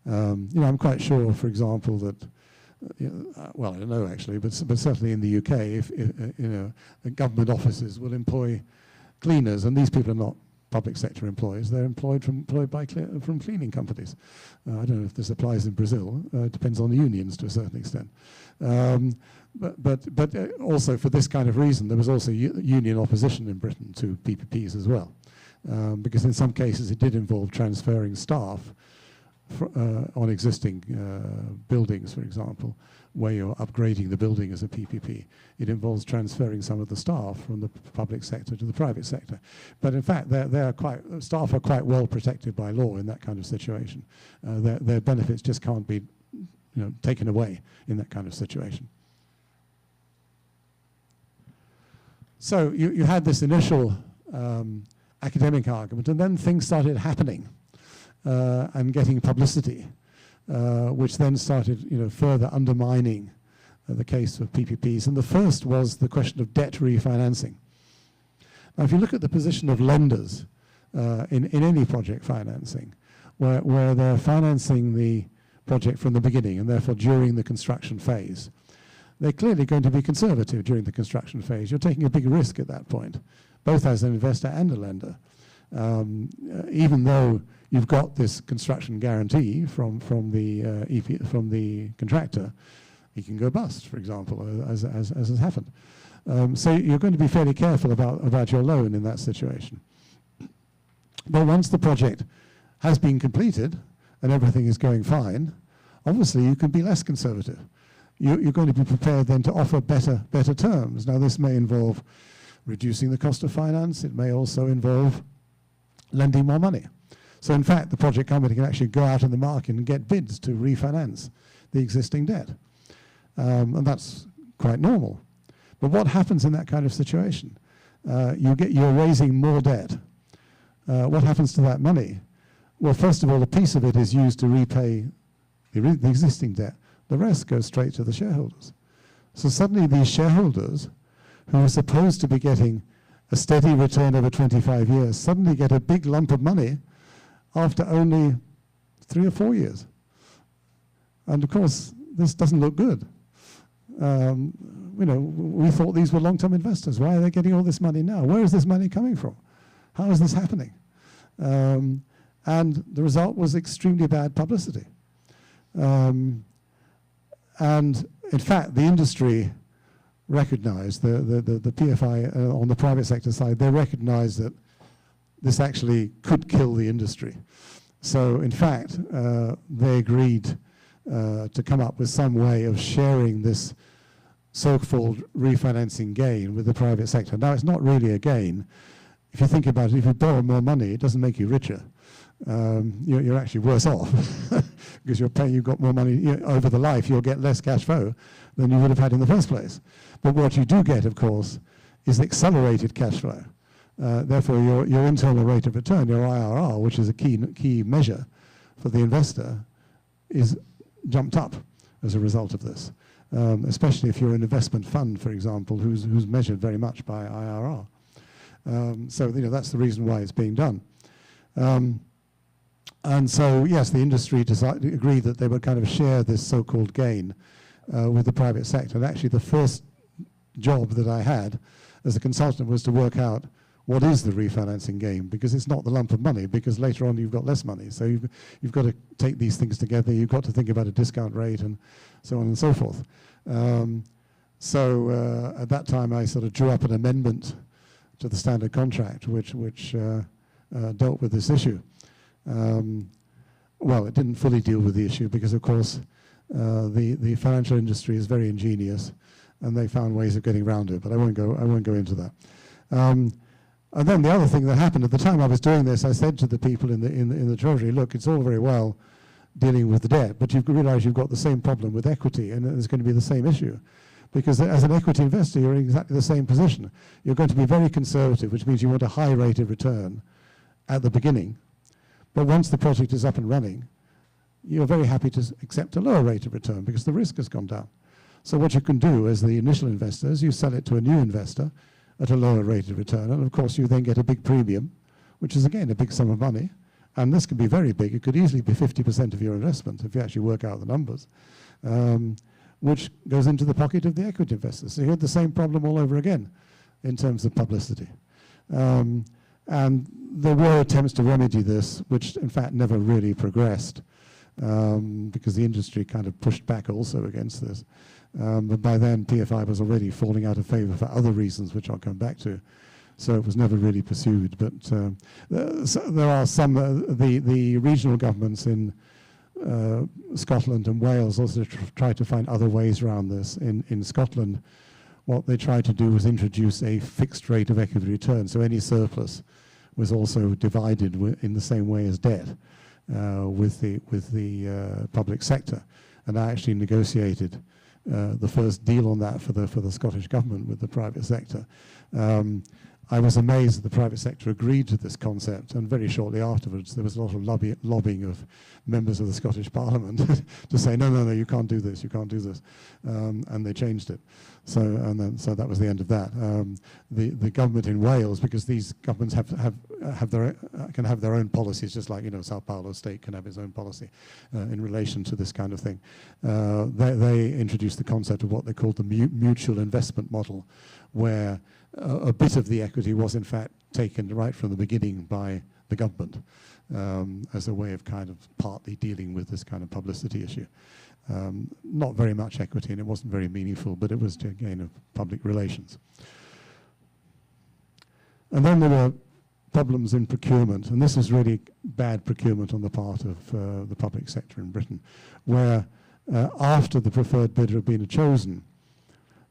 I'm quite sure, for example, that well, I don't know actually, but certainly in the UK, if government offices will employ cleaners, and these people are not public sector employees, they're employed from cleaning companies. I don't know if this applies in Brazil. It depends on the unions to a certain extent. But also for this kind of reason, there was also union opposition in Britain to PPPs as well, because in some cases it did involve transferring staff on existing buildings, for example, where you're upgrading the building as a PPP. It involves transferring some of the staff from the public sector to the private sector. But in fact, staff are quite well protected by law in that kind of situation. Their benefits just can't be taken away in that kind of situation. So you had this initial academic argument, and then things started happening and getting publicity, which then started further undermining the case for PPPs. And the first was the question of debt refinancing. Now, if you look at the position of lenders in any project financing, where they're financing the project from the beginning and therefore during the construction phase, they're clearly going to be conservative during the construction phase. You're taking a big risk at that point, both as an investor and a lender. Even though you've got this construction guarantee from the contractor, he can go bust, for example, as has happened. So you're going to be fairly careful about your loan in that situation. But once the project has been completed and everything is going fine, obviously you can be less conservative. You're going to be prepared then to offer better terms. Now, this may involve reducing the cost of finance. It may also involve lending more money. So in fact, the project company can actually go out in the market and get bids to refinance the existing debt. And that's quite normal. But what happens in that kind of situation? You're raising more debt. What happens to that money? Well, first of all, a piece of it is used to repay the existing debt. The rest goes straight to the shareholders. So suddenly these shareholders, who are supposed to be getting a steady return over 25 years, suddenly get a big lump of money after only 3 or 4 years. And of course, this doesn't look good. We thought these were long-term investors. Why are they getting all this money now? Where is this money coming from? How is this happening? And the result was extremely bad publicity. And in fact, the industry recognized, the PFI on the private sector side, they recognized that this actually could kill the industry. So in fact, they agreed to come up with some way of sharing this so-called refinancing gain with the private sector. Now, it's not really a gain. If you think about it, if you borrow more money, it doesn't make you richer. You're actually worse off because you've got more money over the life. You'll get less cash flow than you would have had in the first place. But what you do get, of course, is accelerated cash flow. Therefore, your internal rate of return, your IRR, which is a key measure for the investor, is jumped up as a result of this. Especially if you're an investment fund, for example, who's measured very much by IRR. So that's the reason why it's being done. And so, yes, the industry agreed that they would kind of share this so-called gain with the private sector. And actually, the first job that I had as a consultant was to work out what is the refinancing gain, because it's not the lump of money, because later on you've got less money. So you've got to take these things together. You've got to think about a discount rate and so on and so forth. So at that time, I sort of drew up an amendment to the standard contract, which dealt with this issue. Well, it didn't fully deal with the issue because, of course, the financial industry is very ingenious, and they found ways of getting around it. But I won't go into that. And then the other thing that happened at the time I was doing this, I said to the people in the Treasury, look, it's all very well dealing with the debt, but you've realized you've got the same problem with equity, and there's going to be the same issue. Because as an equity investor, you're in exactly the same position. You're going to be very conservative, which means you want a high rate of return at the beginning. But once the project is up and running, you're very happy to accept a lower rate of return because the risk has gone down. So what you can do as the initial investor is you sell it to a new investor at a lower rate of return. And of course, you then get a big premium, which is, again, a big sum of money. And this can be very big. It could easily be 50% of your investment if you actually work out the numbers. Which goes into the pocket of the equity investors. So you had the same problem all over again in terms of publicity. And there were attempts to remedy this, which in fact never really progressed because the industry kind of pushed back also against this. But by then, PFI was already falling out of favor for other reasons, which I'll come back to. So it was never really pursued. But so there are some, the regional governments in Scotland and Wales also tried to find other ways around this. In Scotland, what they tried to do was introduce a fixed rate of equity return, so any surplus was also divided in the same way as debt with the public sector. And I actually negotiated the first deal on that for the Scottish government with the private sector. I was amazed that the private sector agreed to this concept, and very shortly afterwards there was a lot of lobbying of members of the Scottish Parliament to say, no, you can't do this, and they changed it. So that was the end of that. The government in Wales, because these governments can have their own policies, just like Sao Paulo State can have its own policy in relation to this kind of thing. They introduced the concept of what they called the mutual investment model, where a bit of the equity was in fact taken right from the beginning by the government as a way of kind of partly dealing with this kind of publicity issue. Not very much equity, and it wasn't very meaningful, but it was to gain of public relations. And then there were problems in procurement, and this was really bad procurement on the part of the public sector in Britain, where after the preferred bidder had been chosen,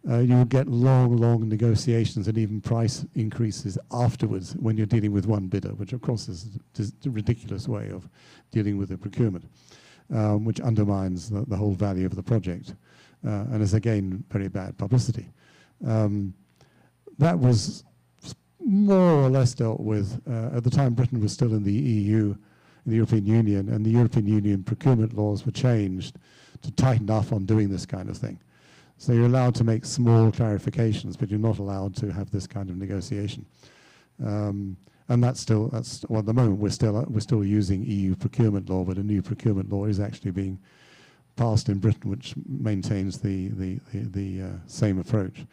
you would get long negotiations and even price increases afterwards when you're dealing with one bidder, which of course is a ridiculous way of dealing with the procurement, which undermines the whole value of the project and is again very bad publicity. That was more or less dealt with. At the time, Britain was still in the EU, in the European Union, and the European Union procurement laws were changed to tighten up on doing this kind of thing. So you're allowed to make small clarifications, but you're not allowed to have this kind of negotiation. And well, at the moment we're still using EU procurement law, but a new procurement law is actually being passed in Britain, which maintains the same approach.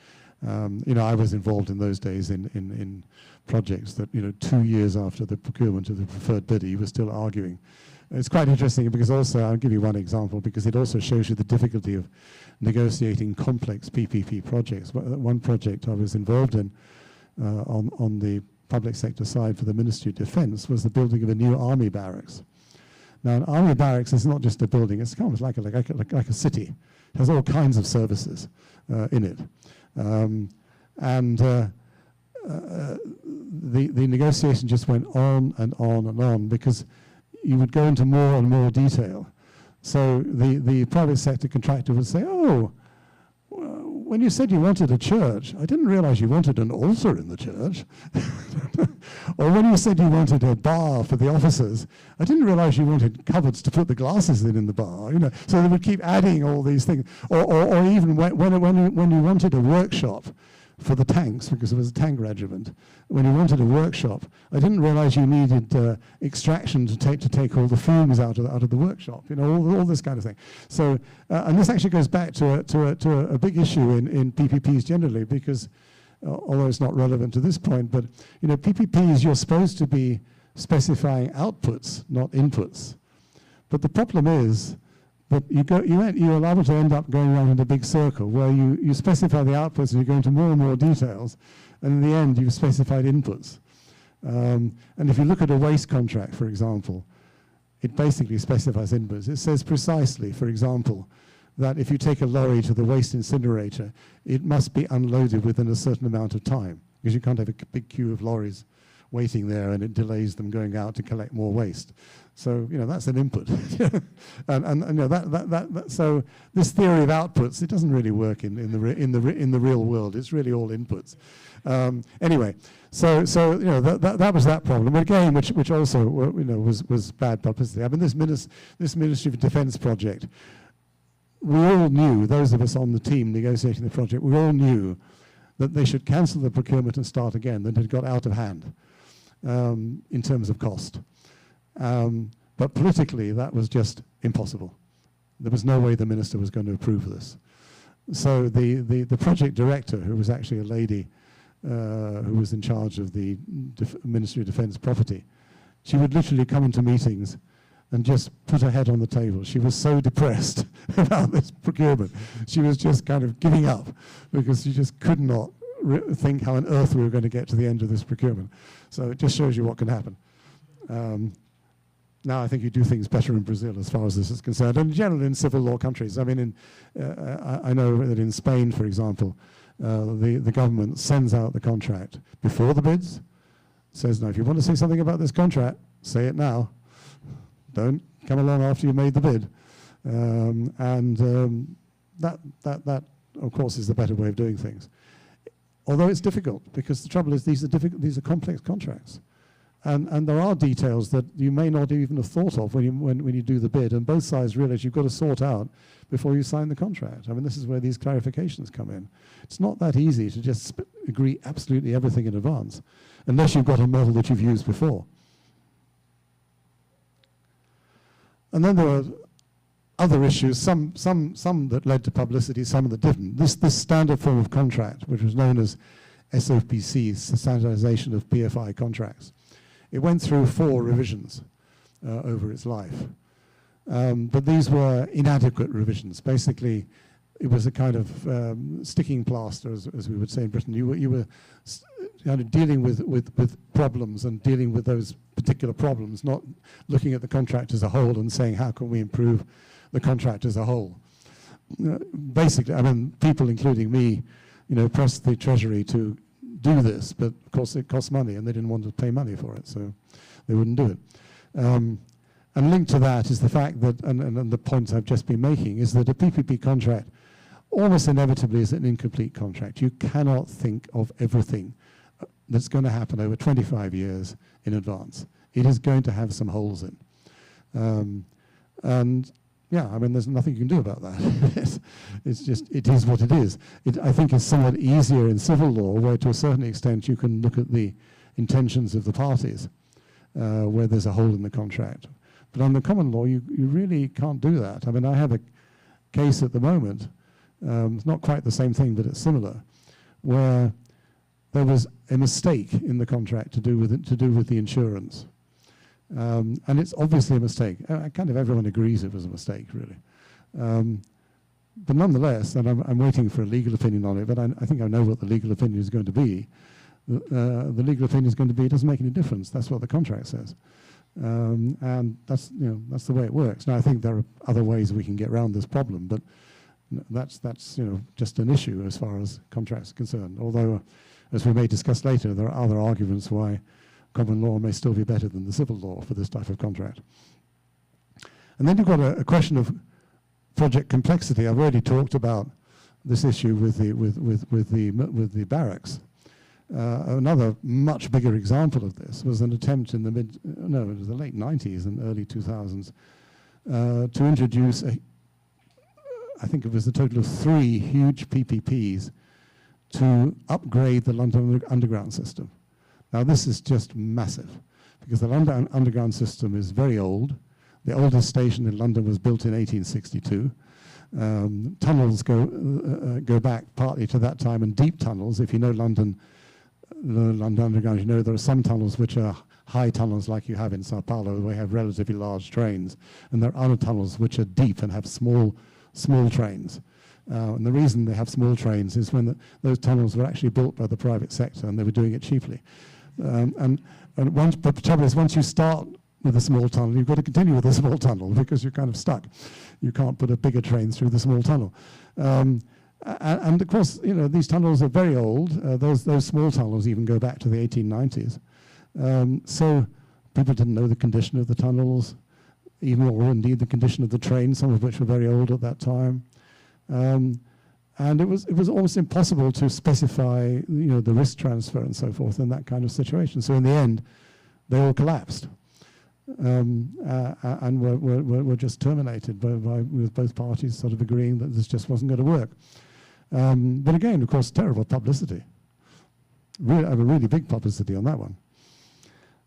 I was involved in those days in projects that 2 years after the procurement of the preferred bidder, you were still arguing. It's quite interesting because also, I'll give you one example, because it also shows you the difficulty of negotiating complex PPP projects. One project I was involved in on the public sector side for the Ministry of Defence was the building of a new army barracks. Now, an army barracks is not just a building, it's kind of like a city. It has all kinds of services in it. The negotiation just went on and on and on, because you would go into more and more detail. So the private sector contractor would say, oh, when you said you wanted a church, I didn't realize you wanted an altar in the church. Or when you said you wanted a bar for the officers, I didn't realize you wanted cupboards to put the glasses in the bar. So they would keep adding all these things. Or even when you wanted a workshop for the tanks, because it was a tank regiment, when you wanted a workshop, I didn't realize you needed extraction to take all the fumes out of the workshop, all this kind of thing. So, and this actually goes back to a big issue in PPPs generally, because although it's not relevant to this point, but PPPs, you're supposed to be specifying outputs, not inputs. But the problem is that you're liable to end up going around in a big circle where you specify the outputs and you go into more and more details, and in the end you've specified inputs. And if you look at a waste contract, for example, it basically specifies inputs. It says precisely, for example, that if you take a lorry to the waste incinerator, it must be unloaded within a certain amount of time, because you can't have a big queue of lorries waiting there and it delays them going out to collect more waste. So that's an input. So this theory of outputs, it doesn't really work in the real world. It's really all inputs. Anyway, so that was that problem again, which also was bad publicity. I mean, this Ministry of Defence project, we all knew, those of us on the team negotiating the project, we all knew that they should cancel the procurement and start again, that it had got out of hand in terms of cost. But politically, that was just impossible. There was no way the minister was going to approve of this. So the project director, who was actually a lady who was in charge of the Ministry of Defence property, she would literally come into meetings and just put her head on the table. She was so depressed about this procurement. She was just kind of giving up, because she just could not think how on earth we were going to get to the end of this procurement. So it just shows you what can happen. Now, I think you do things better in Brazil as far as this is concerned, and in general in civil law countries. I mean, I know that in Spain, for example, the government sends out the contract before the bids, says, now, if you want to say something about this contract, say it now. Don't come along after you've made the bid. That, of course, is the better way of doing things. Although it's difficult, because the trouble is these are complex contracts. And there are details that you may not even have thought of when you do the bid, and both sides realize you've got to sort out before you sign the contract. I mean, this is where these clarifications come in. It's not that easy to just agree absolutely everything in advance, unless you've got a model that you've used before. And then there are other issues, some that led to publicity, some that didn't. This standard form of contract, which was known as SOPC, standardization of PFI contracts, it went through 4 revisions over its life. But these were inadequate revisions. Basically, it was a kind of sticking plaster, as we would say in Britain. You were kind of dealing with problems and dealing with those particular problems, not looking at the contract as a whole and saying, how can we improve the contract as a whole? Basically, I mean, people, including me, pressed the Treasury to do this, but of course it costs money, and they didn't want to pay money for it, so they wouldn't do it. And linked to that is the fact that, and the points I've just been making, is that a PPP contract almost inevitably is an incomplete contract. You cannot think of everything that's going to happen over 25 years in advance. It is going to have some holes in. And yeah, I mean, there's nothing you can do about that. It's just, it is what it is. I think it's somewhat easier in civil law, where to a certain extent you can look at the intentions of the parties, where there's a hole in the contract. But on the common law, you really can't do that. I mean, I have a case at the moment, it's not quite the same thing, but it's similar, where there was a mistake in the contract to do with the insurance. And it's obviously a mistake. Kind of everyone agrees it was a mistake, really. But nonetheless, and I'm waiting for a legal opinion on it, but I think I know what the legal opinion is going to be. The legal opinion is going to be, it doesn't make any difference. That's what the contract says. And that's the way it works. Now, I think there are other ways we can get around this problem, but that's just an issue as far as contracts are concerned. Although, as we may discuss later, there are other arguments why common law may still be better than the civil law for this type of contract. And then you've got a question of project complexity. I've already talked about this issue with the barracks. Another much bigger example of this was an attempt in the late 90s and early 2000s to introduce I think it was a total of 3 huge PPPs to upgrade the London Underground system. Now, this is just massive, because the London Underground system is very old. The oldest station in London was built in 1862. Tunnels go back partly to that time, and deep tunnels. If you know London Underground, you know there are some tunnels which are high tunnels like you have in Sao Paulo, where you have relatively large trains, and there are other tunnels which are deep and have small trains. And the reason they have small trains is when those tunnels were actually built by the private sector, and they were doing it cheaply. But the trouble is, once you start with a small tunnel, you've got to continue with a small tunnel, because you're kind of stuck. You can't put a bigger train through the small tunnel. And of course, these tunnels are very old. Those small tunnels even go back to the 1890s. So people didn't know the condition of the tunnels, or indeed the condition of the trains, some of which were very old at that time. And it was almost impossible to specify, the risk transfer and so forth in that kind of situation. So in the end, they all collapsed, and were just terminated with both parties sort of agreeing that this just wasn't going to work. But again, of course, terrible publicity. Really big publicity on that one.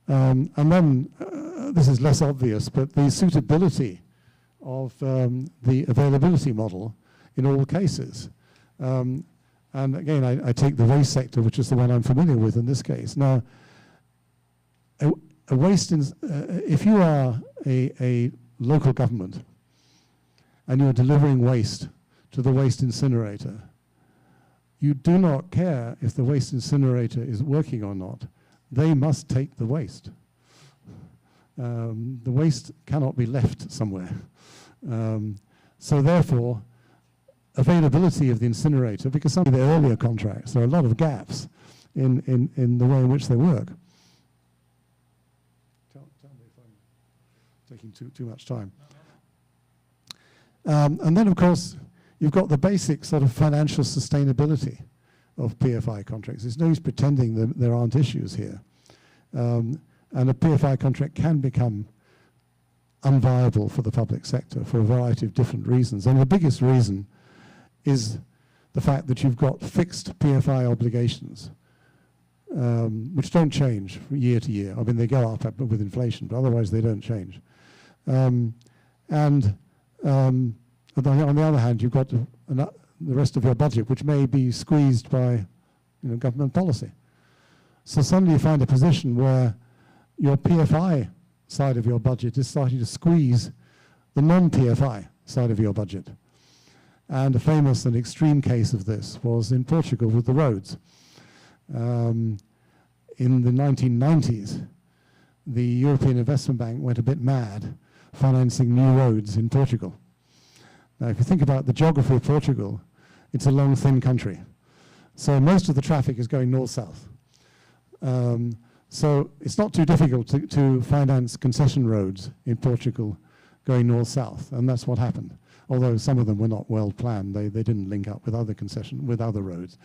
And then this is less obvious, but the suitability of the availability model in all cases. And again, I take the waste sector, which is the one I'm familiar with in this case. Now, if you are a local government and you're delivering waste to the waste incinerator, you do not care if the waste incinerator is working or not. They must take the waste. The waste cannot be left somewhere. So therefore, availability of the incinerator, because some of the earlier contracts, there are a lot of gaps in the way in which they work. Tell me if I'm taking too much time. And then, of course, you've got the basic sort of financial sustainability of PFI contracts. There's no use pretending that there aren't issues here. And a PFI contract can become unviable for the public sector for a variety of different reasons. And the biggest reason is the fact that you've got fixed PFI obligations, which don't change from year to year. I mean, they go up with inflation, but otherwise they don't change. On the other hand, you've got the rest of your budget, which may be squeezed by government policy. So suddenly you find a position where your PFI side of your budget is starting to squeeze the non-PFI side of your budget. And a famous and extreme case of this was in Portugal with the roads. In the 1990s, the European Investment Bank went a bit mad financing new roads in Portugal. Now, if you think about the geography of Portugal, it's a long, thin country. So most of the traffic is going north-south. So it's not too difficult to finance concession roads in Portugal going north-south, and that's what happened. Although some of them were not well planned, they didn't link up with other roads.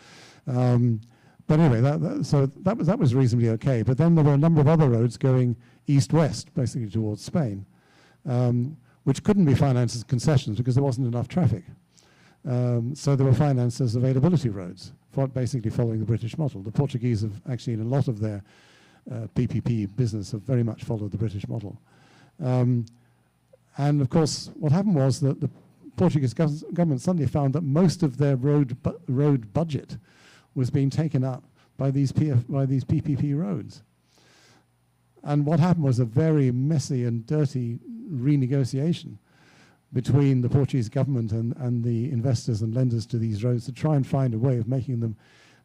But anyway, that was reasonably okay. But then there were a number of other roads going east-west, basically towards Spain, which couldn't be financed as concessions because there wasn't enough traffic. So they were financed as availability roads, basically following the British model. The Portuguese have actually, in a lot of their PPP business, have very much followed the British model. And of course, what happened was that the Portuguese government suddenly found that most of their road budget was being taken up by these PPP roads. And what happened was a very messy and dirty renegotiation between the Portuguese government and the investors and lenders to these roads to try and find a way of making them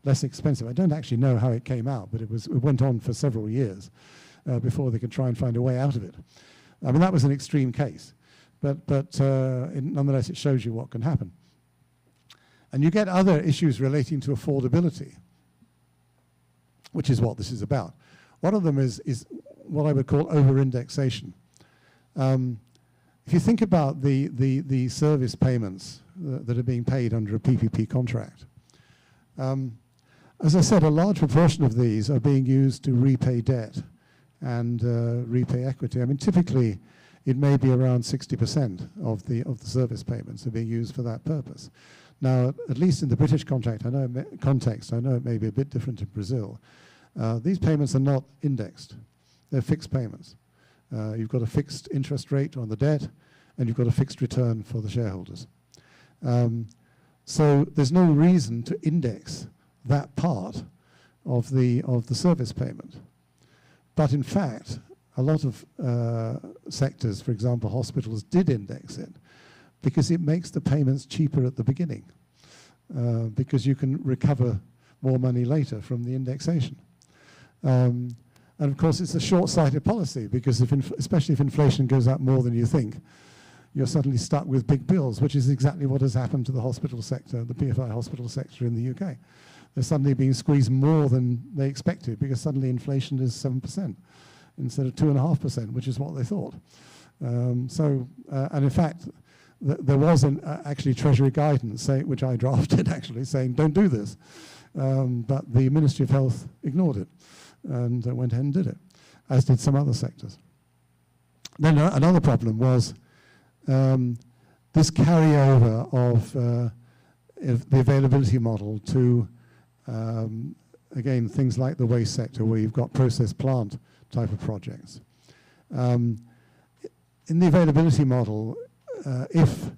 less expensive. I don't actually know how it came out, but it went on for several years before they could try and find a way out of it. I mean, that was an extreme case, but nonetheless, it shows you what can happen. And you get other issues relating to affordability, which is what this is about. One of them is what I would call over-indexation. If you think about the service payments that are being paid under a PPP contract, as I said, a large proportion of these are being used to repay debt and repay equity. I mean, typically, it may be around 60% of the service payments are being used for that purpose. Now, at least in the British context, I know it may be a bit different in Brazil. These payments are not indexed. They're fixed payments. You've got a fixed interest rate on the debt, and you've got a fixed return for the shareholders. So there's no reason to index that part of the service payment. But in fact, a lot of sectors, for example, hospitals, did index it because it makes the payments cheaper at the beginning because you can recover more money later from the indexation. And of course, it's a short-sighted policy because especially if inflation goes up more than you think, you're suddenly stuck with big bills, which is exactly what has happened to the hospital sector, the PFI hospital sector in the UK. They're suddenly being squeezed more than they expected because suddenly inflation is 7% instead of 2.5%, which is what they thought. And in fact, there was actually Treasury guidance, which I drafted actually, saying don't do this. But the Ministry of Health ignored it and went ahead and did it, as did some other sectors. Then another problem was this carryover of the availability model to, again, things like the waste sector where you've got process plant type of projects. In the availability model, if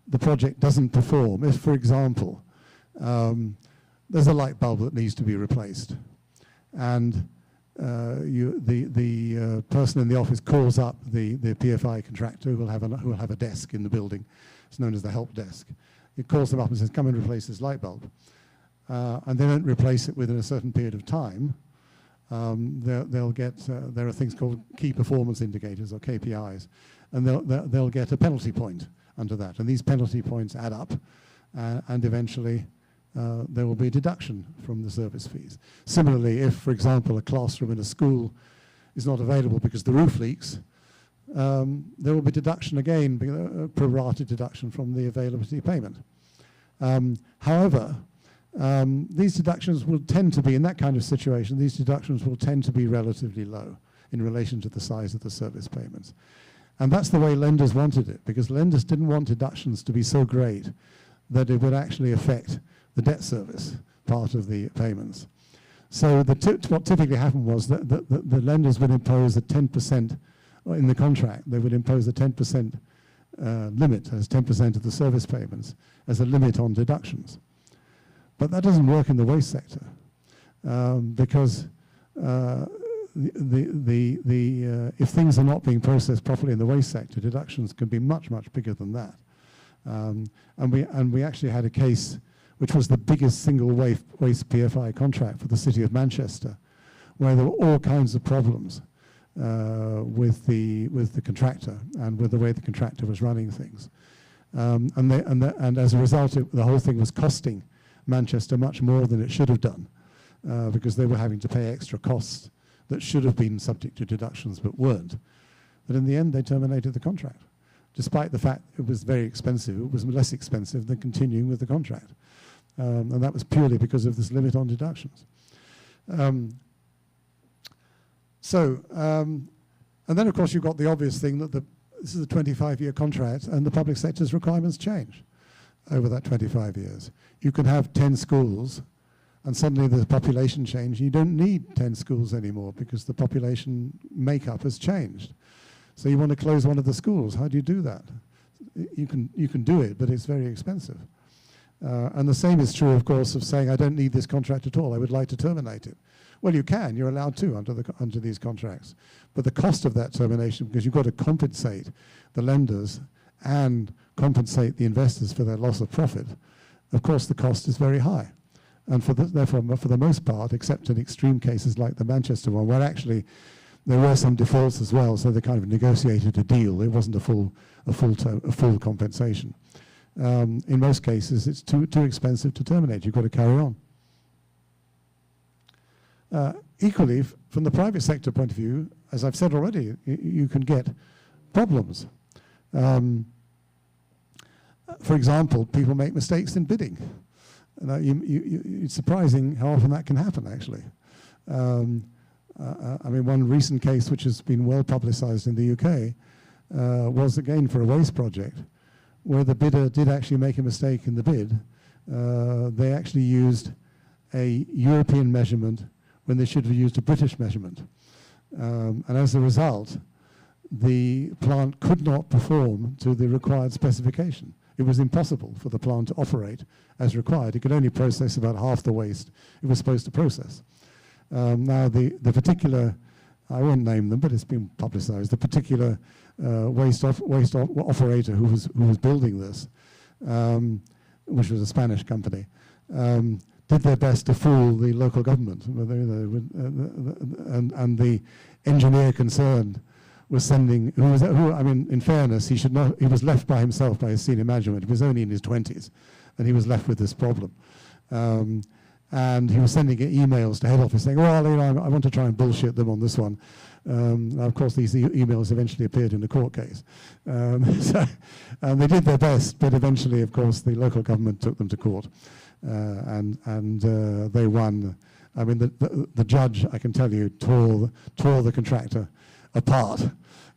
the project doesn't perform, if, for example, there's a light bulb that needs to be replaced, and the person in the office calls up the PFI contractor who will have a desk in the building. It's known as the help desk. It calls them up and says, come and replace this light bulb. And they don't replace it within a certain period of time. they'll get, there are things called key performance indicators or KPIs, and they'll get a penalty point under that. And these penalty points add up, and eventually there will be a deduction from the service fees. Similarly, if, for example, a classroom in a school is not available because the roof leaks, there will be deduction again, a prorated deduction from the availability payment. However, these deductions will tend to be, in that kind of situation, these deductions will tend to be relatively low in relation to the size of the service payments. And that's the way lenders wanted it, because lenders didn't want deductions to be so great that it would actually affect the debt service part of the payments. So what typically happened was that the lenders would impose a 10%, in the contract, they would impose a 10% limit as 10% of the service payments as a limit on deductions. But that doesn't work in the waste sector because if things are not being processed properly in the waste sector, deductions can be much, much bigger than that. And we actually had a case which was the biggest single waste PFI contract for the City of Manchester, where there were all kinds of problems with the contractor and with the way the contractor was running things. And as a result, the whole thing was costing Manchester much more than it should have done because they were having to pay extra costs that should have been subject to deductions but weren't. But in the end, they terminated the contract, despite the fact it was very expensive. It was less expensive than continuing with the contract. And that was purely because of this limit on deductions. And then, of course, you've got the obvious thing that this is a 25-year contract and the public sector's requirements change over that 25 years. You can have 10 schools and suddenly there's population change. You don't need 10 schools anymore because the population makeup has changed. So you want to close one of the schools. How do you do that? You can do it, but it's very expensive. And the same is true, of course, of saying, I don't need this contract at all. I would like to terminate it. Well, you can. You're allowed to under these contracts. But the cost of that termination, because you've got to compensate the lenders and compensate the investors for their loss of profit, of course, the cost is very high. And therefore, for the most part, except in extreme cases like the Manchester one, where actually there were some defaults as well, so they kind of negotiated a deal. It wasn't a full compensation. In most cases, it's too expensive to terminate. You've got to carry on. Equally, from the private sector point of view, as I've said already, you can get problems. For example, people make mistakes in bidding. It's surprising how often that can happen, actually. I mean, one recent case which has been well publicized in the UK was again for a waste project, where the bidder did actually make a mistake in the bid. They actually used a European measurement when they should have used a British measurement. And as a result, the plant could not perform to the required specification. It was impossible for the plant to operate as required. It could only process about half the waste it was supposed to process. Now, the particular, I won't name them, but it's been publicized, the particular waste operator who was building this, which was a Spanish company, did their best to fool the local government. And the engineer concerned was sending, I mean, in fairness, he was left by himself by his senior management. He was only in his 20s, and he was left with this problem. And he was sending they head office saying, well, you know, I want to try and bullshit them on this one. Of course, these emails eventually appeared in the court case. And they did their best, but eventually, of course, the local government took them to court. And they won. I mean, the judge, I can tell you, tore the contractor apart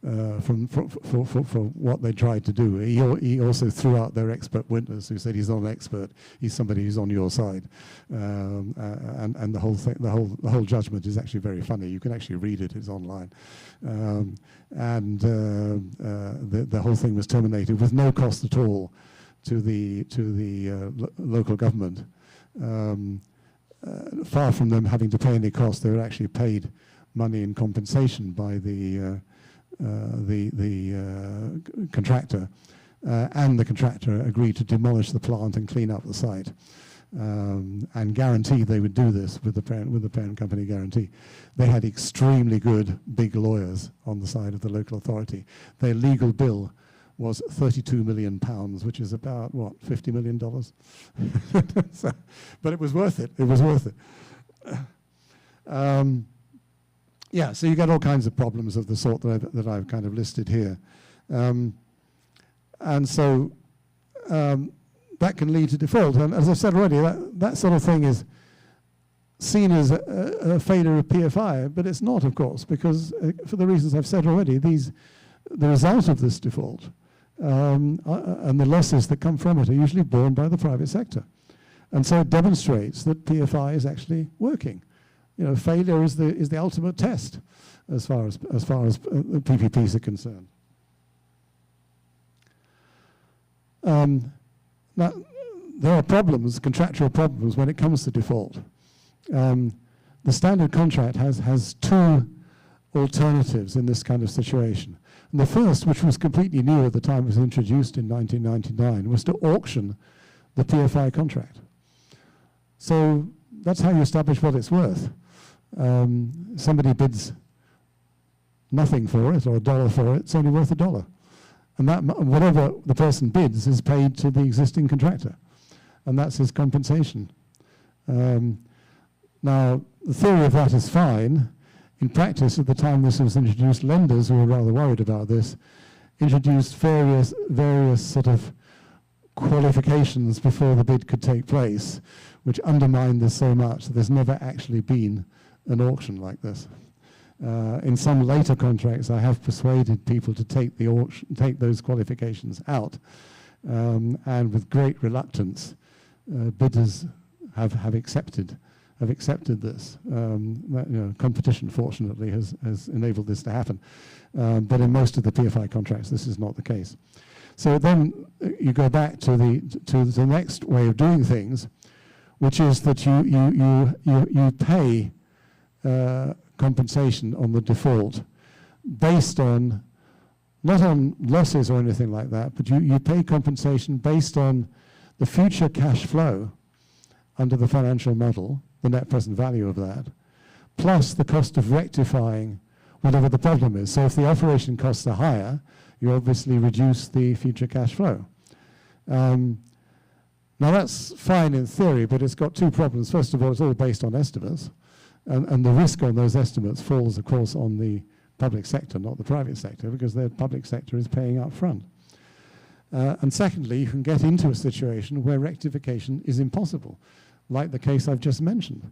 for what they tried to do. He also threw out their expert witness who said he's not an expert, he's somebody who's on your side. And the whole judgment is actually very funny. You can actually read it, it's online. The whole thing was terminated with no cost at all to the local government. Far from them having to pay any cost, they were actually paid money in compensation by the contractor, and the contractor agreed to demolish the plant and clean up the site. and guarantee they would do this with the parent company guarantee. They had extremely good big lawyers on the side of the local authority. Their legal bill was £32 million, which is about, what, $50 million? So, but it was worth it. It was worth it. Yeah, so you get all kinds of problems of the sort that I've kind of listed here. And so that can lead to default. And as I've said already, that sort of thing is seen as a failure of PFI, but it's not, of course, because for the reasons I've said already, the result of this default and the losses that come from it are usually borne by the private sector. And so it demonstrates that PFI is actually working. You know, failure is the ultimate test as far as PPPs are concerned. Now, there are problems, contractual problems, when it comes to default. The standard contract has two alternatives in this kind of situation. And the first, which was completely new at the time it was introduced in 1999, was to auction the PFI contract. So that's how you establish what it's worth. Somebody bids nothing for it, or $1 for it, it's only worth $1. And that, whatever the person bids is paid to the existing contractor. And that's his compensation. Now, the theory of that is fine. In practice, at the time this was introduced, lenders, who were rather worried about this, introduced various sort of qualifications before the bid could take place, which undermined this so much that there's never actually been an auction like this. In some later contracts, I have persuaded people to take those qualifications out, and with great reluctance, bidders have accepted this. Competition, fortunately, has enabled this to happen, but in most of the PFI contracts, this is not the case. So then you go back to the next way of doing things, which is that you pay compensation on the default based on, not on losses or anything like that, but you pay compensation based on the future cash flow under the financial model, the net present value of that, plus the cost of rectifying whatever the problem is. So if the operation costs are higher, you obviously reduce the future cash flow. Now that's fine in theory, but it's got two problems. First of all, it's all based on estimates, and the risk on those estimates falls, of course, on the public sector, not the private sector, because the public sector is paying up front. And secondly, you can get into a situation where rectification is impossible, like the case I've just mentioned,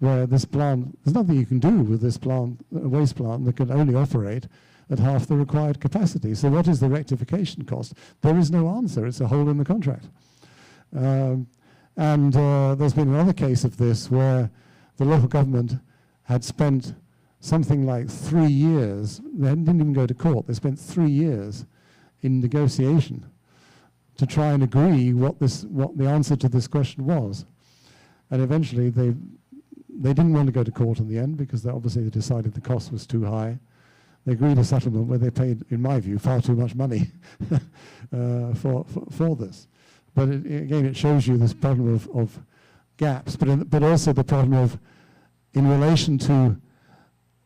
where this plant, there's nothing you can do with this plant, waste plant, that can only operate at half the required capacity. So what is the rectification cost? There is no answer. It's a hole in the contract. There's been another case of this where the local government had spent something like 3 years, they didn't even go to court, they spent 3 years in negotiation to try and agree what the answer to this question was. And eventually they didn't want to go to court in the end, because they decided the cost was too high. They agreed a settlement where they paid, in my view, far too much money for this. But again, it shows you this problem of gaps, but also the problem of, in relation to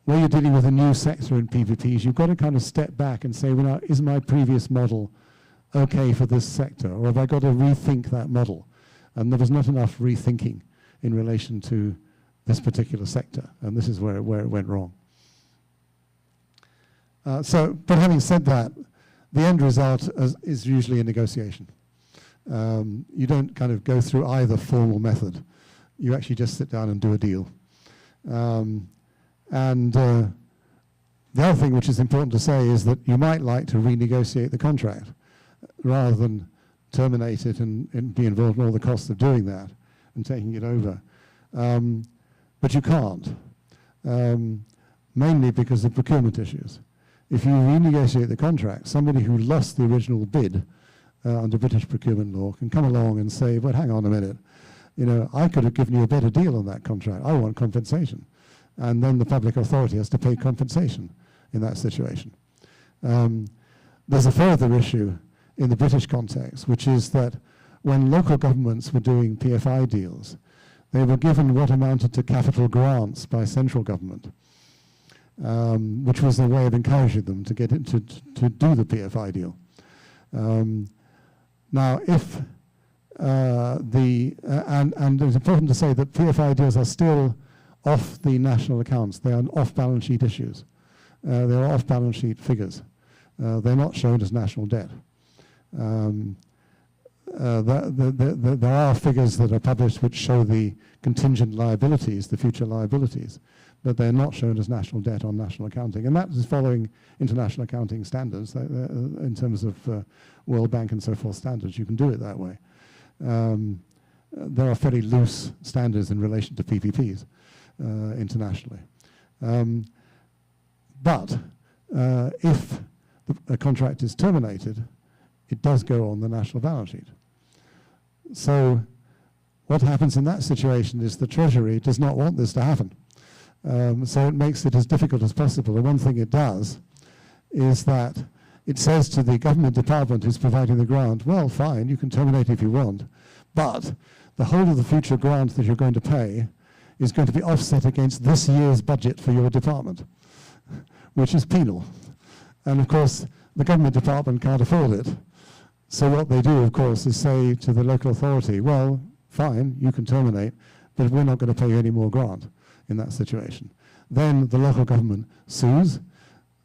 where you're dealing with a new sector in PPPs, you've got to kind of step back and say, well, is my previous model okay for this sector, or have I got to rethink that model? And there was not enough rethinking in relation to this particular sector, and this is where it went wrong. But having said that, the end result is usually a negotiation. You don't kind of go through either formal method. You actually just sit down and do a deal. The other thing which is important to say is that you might like to renegotiate the contract rather than terminate it and be involved in all the costs of doing that and taking it over. But you can't, mainly because of procurement issues. If you renegotiate the contract, somebody who lost the original bid under British procurement law can come along and say, but hang on a minute, I could have given you a better deal on that contract. I want compensation. And then the public authority has to pay compensation in that situation. There's a further issue in the British context, which is that when local governments were doing PFI deals, they were given what amounted to capital grants by central government, which was a way of encouraging them to get into to do the PFI deal. Now, if and it's important to say that PFI deals are still off the national accounts. They are off-balance sheet issues. They are off-balance sheet figures. They're not shown as national debt. There are figures that are published which show the contingent liabilities, the future liabilities, but they're not shown as national debt on national accounting. And that is following international accounting standards in terms of World Bank and so forth standards. You can do it that way. There are fairly loose standards in relation to PPPs internationally. But if a contract is terminated, it does go on the national balance sheet. So what happens in that situation is the Treasury does not want this to happen. So it makes it as difficult as possible. And one thing it does is that it says to the government department who's providing the grant, well, fine, you can terminate if you want, but the whole of the future grant that you're going to pay is going to be offset against this year's budget for your department, which is penal. And of course, the government department can't afford it. So what they do, of course, is say to the local authority, well, fine, you can terminate, but we're not going to pay you any more grant in that situation. Then the local government sues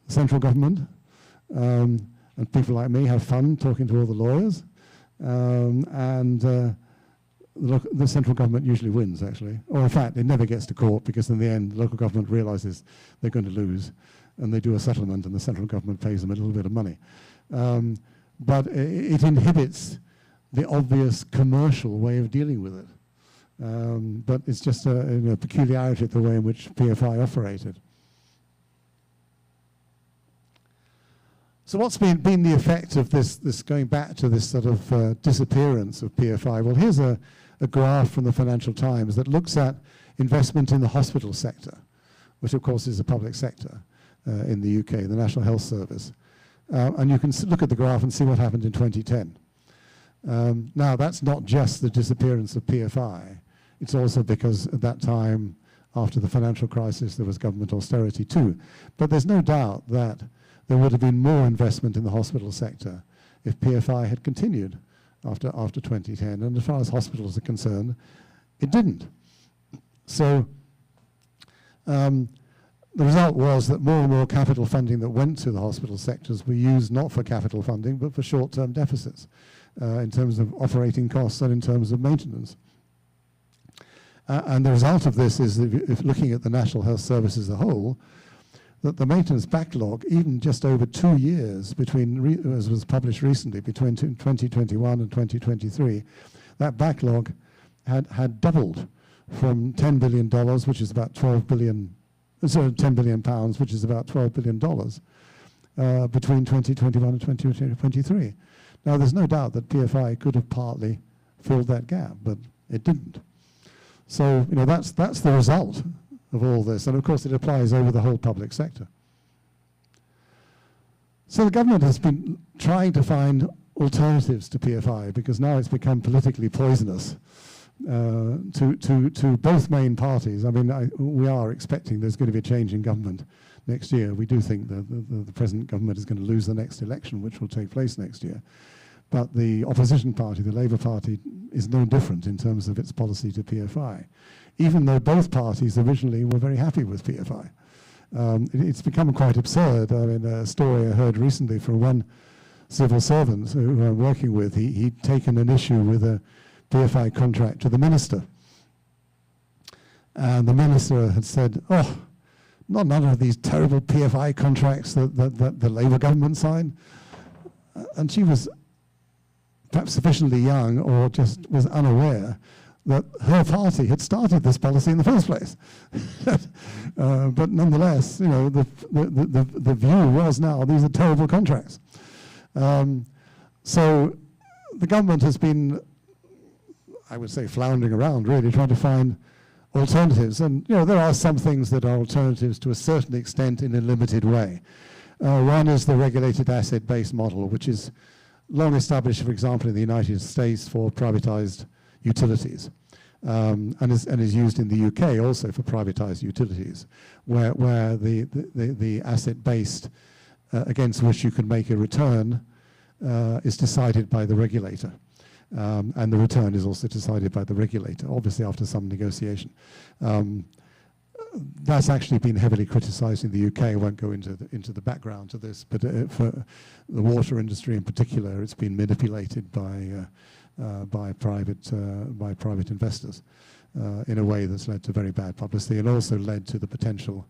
the central government, and people like me have fun talking to all the lawyers, the central government usually wins, actually. Or in fact, it never gets to court because in the end, the local government realizes they're going to lose, and they do a settlement, and the central government pays them a little bit of money. But it inhibits the obvious commercial way of dealing with it. But it's just a peculiarity of the way in which PFI operated. So what's been the effect of this going back to this sort of disappearance of PFI? Well, here's a graph from the Financial Times that looks at investment in the hospital sector, which of course is a public sector in the UK, the National Health Service. And you can look at the graph and see what happened in 2010. Now, that's not just the disappearance of PFI. It's also because at that time, after the financial crisis, there was government austerity too. But there's no doubt that there would have been more investment in the hospital sector if PFI had continued after 2010. And as far as hospitals are concerned, it didn't. So the result was that more and more capital funding that went to the hospital sectors were used not for capital funding, but for short-term deficits in terms of operating costs and in terms of maintenance. And the result of this is, if looking at the National Health Service as a whole, that the maintenance backlog, even just over 2 years between, as was published recently, between 2021 and 2023, that backlog had doubled from $10 billion, which is about 12 billion, sorry, 10 billion pounds, which is about $12 billion, between 2021 and 2023. Now, there's no doubt that PFI could have partly filled that gap, but it didn't. So, that's the result of all this, and of course it applies over the whole public sector. So the government has been trying to find alternatives to PFI because now it's become politically poisonous to both main parties. I mean, we are expecting there's going to be a change in government next year. We do think that the present government is going to lose the next election, which will take place next year. But the opposition party, the Labour Party, is no different in terms of its policy to PFI, even though both parties originally were very happy with PFI. It's become quite absurd. I mean, a story I heard recently from one civil servant who I'm working with, he'd taken an issue with a PFI contract to the minister. And the minister had said, oh, none of these terrible PFI contracts that the Labour government signed. And she was perhaps sufficiently young or just was unaware that her party had started this policy in the first place. But nonetheless, the view was now these are terrible contracts. So the government has been, I would say, floundering around, really, trying to find alternatives. And, there are some things that are alternatives to a certain extent in a limited way. One is the regulated asset-based model, which is long established, for example, in the United States for privatized utilities, and is used in the UK also for privatized utilities, where the asset-based against which you can make a return is decided by the regulator. And the return is also decided by the regulator, obviously after some negotiation. That's actually been heavily criticized in the UK. I won't go into the background to this, but for the water industry in particular, it's been manipulated by private investors in a way that's led to very bad publicity, and also led to the potential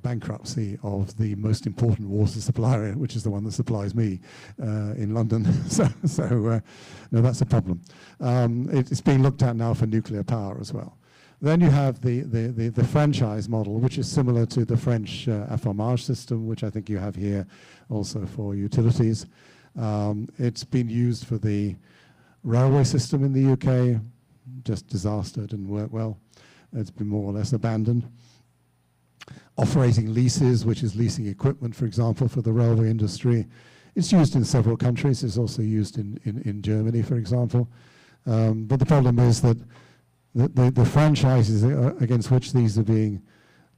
bankruptcy of the most important water supplier, which is the one that supplies me in London. so no, that's a problem. It's being looked at now for nuclear power as well. Then you have the franchise model, which is similar to the French affermage system, which I think you have here also for utilities. It's been used for the railway system in the UK, just disaster, didn't work well. It's been more or less abandoned. Operating leases, which is leasing equipment, for example, for the railway industry. It's used in several countries. It's also used in Germany, for example. But the problem is that the franchises against which these are being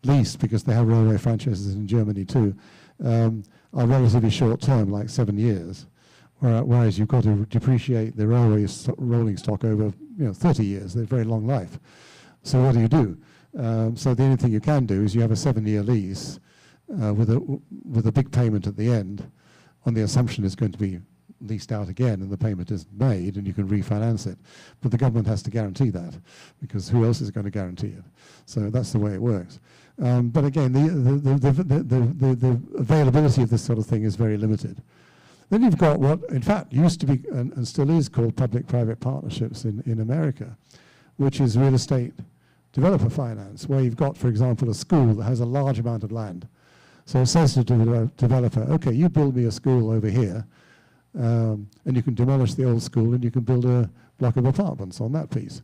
leased, because they have railway franchises in Germany too, are relatively short term, like 7 years. Whereas you've got to depreciate the railway rolling stock over 30 years. They're very long life. So what do? So the only thing you can do is you have a 7-year lease with a big payment at the end, on the assumption it's going to be leased out again and the payment is made and you can refinance it. But the government has to guarantee that, because who else is going to guarantee it? So that's the way it works. But again, the availability of this sort of thing is very limited. Then you've got what, in fact, used to be and still is called public-private partnerships in America, which is real estate developer finance, where you've got, for example, a school that has a large amount of land. So it says to the developer, okay, you build me a school over here, and you can demolish the old school and you can build a block of apartments on that piece.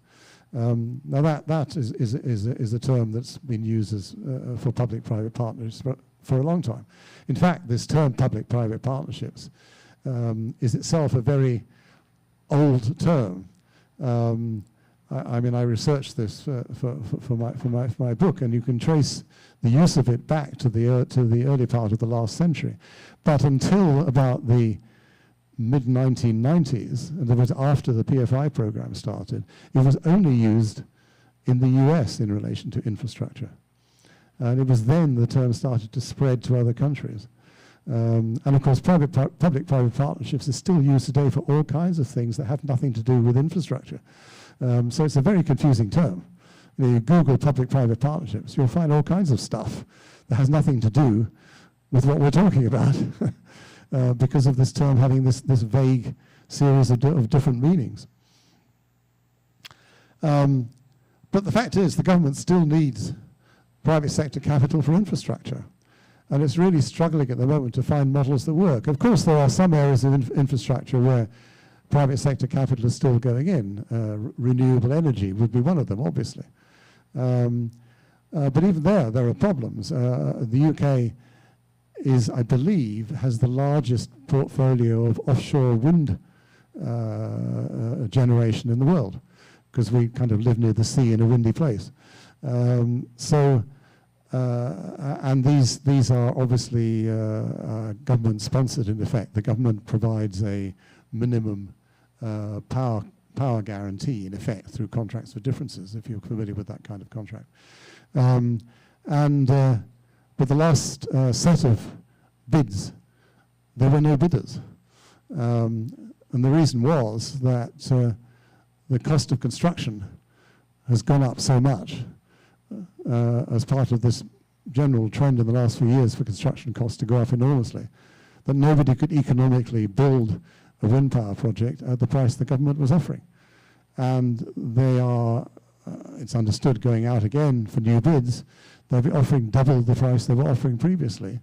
Now that is a term that's been used as, for public-private partners for a long time. In fact, this term public-private partnerships is itself a very old term. I mean, I researched this for my book, and you can trace the use of it back to the early part of the last century. But until about the mid-1990s, and it was after the PFI program started, it was only used in the US in relation to infrastructure. And it was then the term started to spread to other countries. And of course, public-private partnerships are still used today for all kinds of things that have nothing to do with infrastructure. So it's a very confusing term. You Google public-private partnerships, you'll find all kinds of stuff that has nothing to do with what we're talking about because of this term having this vague series of different meanings. But the fact is, the government still needs private sector capital for infrastructure. And it's really struggling at the moment to find models that work. Of course, there are some areas of infrastructure where private sector capital is still going in. Renewable energy would be one of them, obviously. But even there are problems. The UK is, I believe, has the largest portfolio of offshore wind generation in the world, because we kind of live near the sea in a windy place. And these are obviously government-sponsored in effect. The government provides a minimum power guarantee in effect through contracts for differences, if you're familiar with that kind of contract. But the last set of bids, there were no bidders. And the reason was that the cost of construction has gone up so much as part of this general trend in the last few years for construction costs to go up enormously, that nobody could economically build a wind power project at the price the government was offering. And they are, it's understood, going out again for new bids. They'll be offering double the price they were offering previously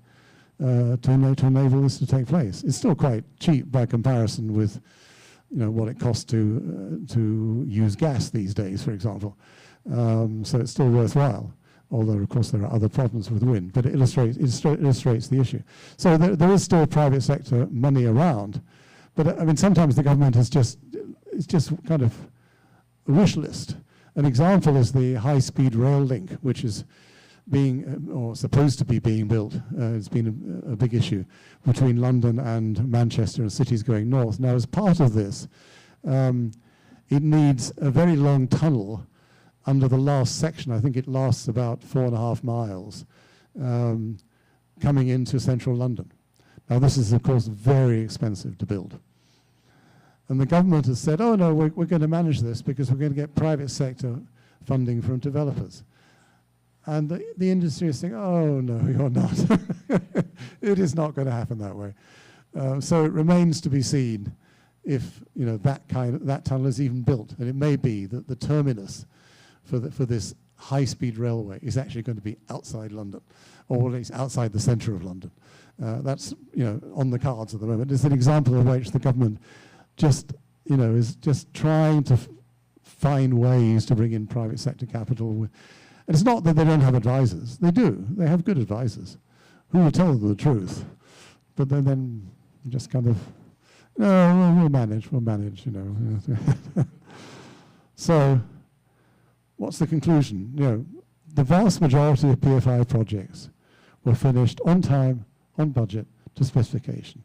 to enable this to take place. It's still quite cheap by comparison with what it costs to use gas these days, for example. So it's still worthwhile, although of course there are other problems with wind, but it illustrates the issue. So there is still private sector money around, But I mean, sometimes the government is it's just kind of a wish list. An example is the high-speed rail link, which is being, or supposed to be being built. It's been a big issue between London and Manchester and cities going north. Now, as part of this, it needs a very long tunnel under the last section. I think it lasts about 4.5 miles, coming into central London. Now, this is, of course, very expensive to build. And the government has said, oh, no, we're going to manage this because we're going to get private sector funding from developers. And the industry is saying, oh, no, you're not. It is not going to happen that way. So it remains to be seen if that tunnel is even built. And it may be that the terminus for this high-speed railway is actually going to be outside London, or at least outside the centre of London. That's on the cards at the moment. It's an example of which the government just is just trying to find ways to bring in private sector capital. And it's not that they don't have advisors. They do. They have good advisors who will tell them the truth. But then just kind of, no, we'll manage. So what's the conclusion? The vast majority of PFI projects were finished on time, on budget, to specification.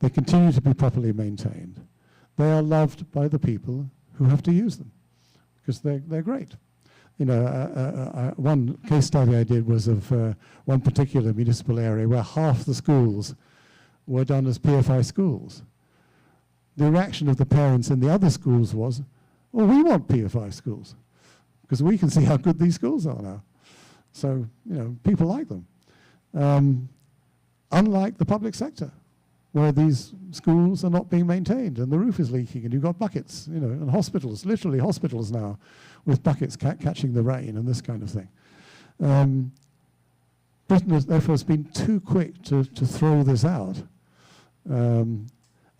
They continue to be properly maintained. They are loved by the people who have to use them because they're great. One case study I did was of one particular municipal area where half the schools were done as PFI schools. The reaction of the parents in the other schools was, well, we want PFI schools because we can see how good these schools are now. So, people like them. Unlike the public sector, where these schools are not being maintained and the roof is leaking and you've got buckets, and hospitals, literally hospitals now, with buckets catching the rain and this kind of thing. Britain has therefore been too quick to throw this out. And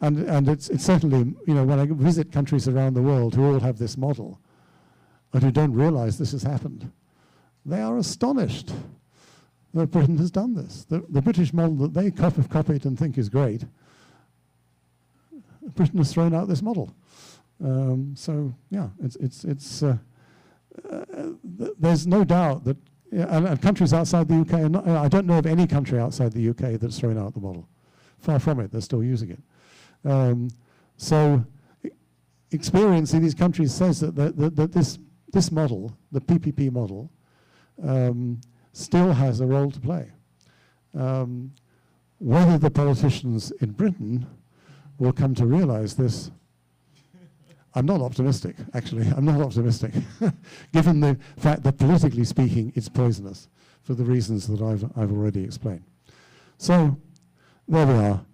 it's certainly, when I visit countries around the world who all have this model and who don't realize this has happened, they are astonished that Britain has done this. The British model that they have copied and think is great, Britain has thrown out this model. So yeah, there's no doubt that, and countries outside the UK, I don't know of any country outside the UK that's thrown out the model. Far from it, they're still using it. So experience in these countries says that this model, the PPP model, still has a role to play. Whether the politicians in Britain will come to realize this, I'm not optimistic, actually. I'm not optimistic, given the fact that politically speaking, it's poisonous for the reasons that I've already explained. So there we are.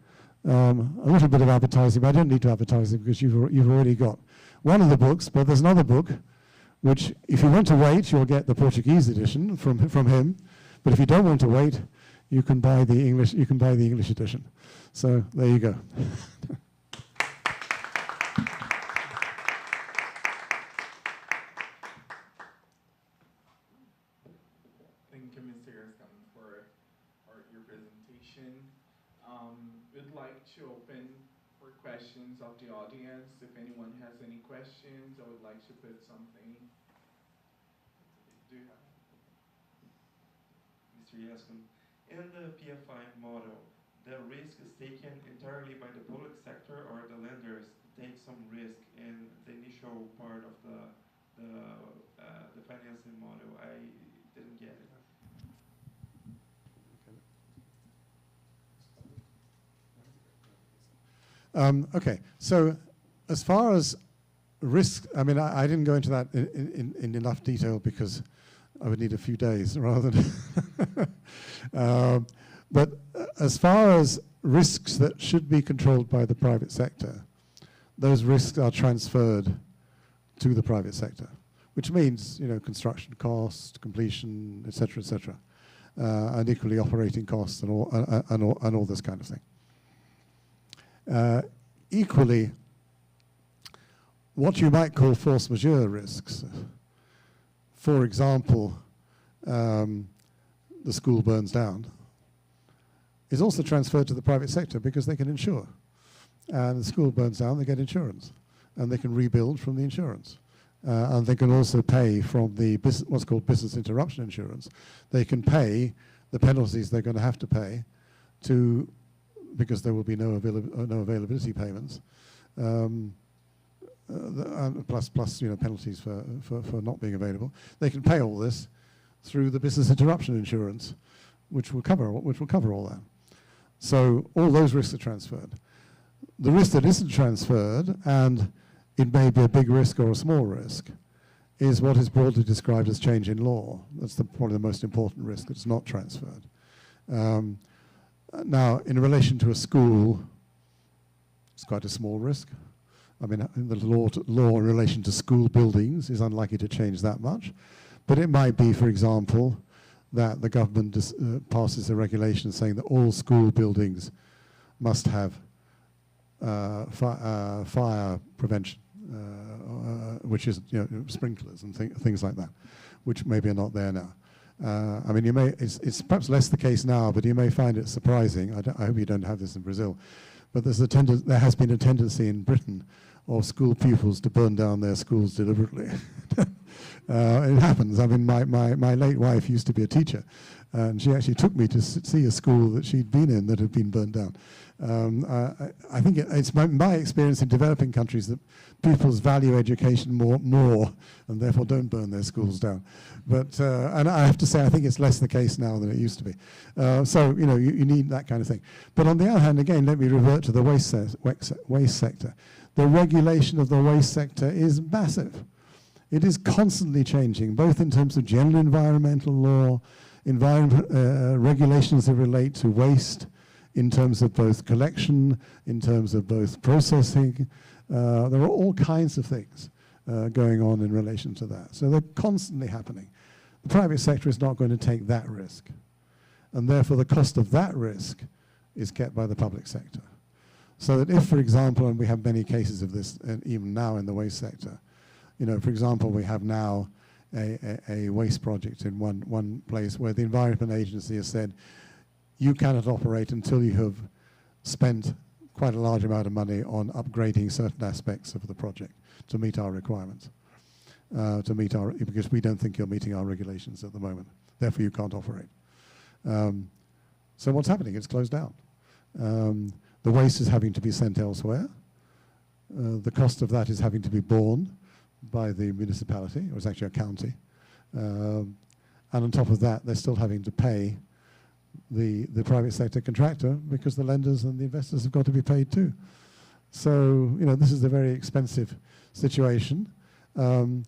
A little bit of advertising, but I don't need to advertise it because you've already got one of the books, but there's another book which, if you want to wait, you'll get the Portuguese edition from him. But if you don't want to wait, you can buy the English. You can buy the English edition. So there you go. Thank you, Mr. E.R.Yescombe, for your presentation. We'd like to open for questions of the audience. If anyone has any questions, I would like to put something. Do you have? Mr. E.R.Yescombe, in the PFI model, the risk is taken entirely by the public sector, or the lenders take some risk in the initial part of the financing model? I didn't get it. Okay, so as far as risk, I mean, I didn't go into that in enough detail because I would need a few days rather than. But as far as risks that should be controlled by the private sector, those risks are transferred to the private sector, which means, construction costs, completion, et cetera, and equally operating costs and all this kind of thing. Equally, what you might call force majeure risks, for example, the school burns down, is also transferred to the private sector because they can insure. and the school burns down, they get insurance, and they can rebuild from the insurance. And they can also pay from the what's called business interruption insurance. They can pay the penalties they're going to have to pay because there will be no availability payments, plus penalties for not being available. They can pay all this through the business interruption insurance, which will cover all that. So all those risks are transferred. The risk that isn't transferred, and it may be a big risk or a small risk, is what is broadly described as change in law. That's probably the most important risk that's not transferred. Now, in relation to a school, it's quite a small risk. I mean, the law in relation to school buildings is unlikely to change that much. But it might be, for example, that the government passes a regulation saying that all school buildings must have fire prevention, which is sprinklers and things like that, which maybe are not there now. I mean, it's perhaps less the case now, but you may find it surprising. I hope you don't have this in Brazil, but there has been a tendency in Britain of school pupils to burn down their schools deliberately. It happens. I mean, my late wife used to be a teacher, and she actually took me to see a school that she'd been in that had been burned down. I think it's my experience in developing countries that pupils value education more and therefore don't burn their schools down. But and I have to say, I think it's less the case now than it used to be. So you need that kind of thing. But on the other hand, again, let me revert to the waste sector. The regulation of the waste sector is massive. It is constantly changing, both in terms of general environmental law, regulations that relate to waste, in terms of both collection, in terms of both processing. There are all kinds of things going on in relation to that. So they're constantly happening. The private sector is not going to take that risk. And therefore the cost of that risk is kept by the public sector. So that if, for example, and we have many cases of this even now in the waste sector, for example, we have now a waste project in one place where the Environment Agency has said, you cannot operate until you have spent quite a large amount of money on upgrading certain aspects of the project to meet our requirements, because we don't think you're meeting our regulations at the moment. Therefore, you can't operate. So what's happening? It's closed down. The waste is having to be sent elsewhere. The cost of that is having to be borne by the municipality. It was actually a county. And on top of that, they're still having to pay the private sector contractor because the lenders and the investors have got to be paid too. So, this is a very expensive situation. And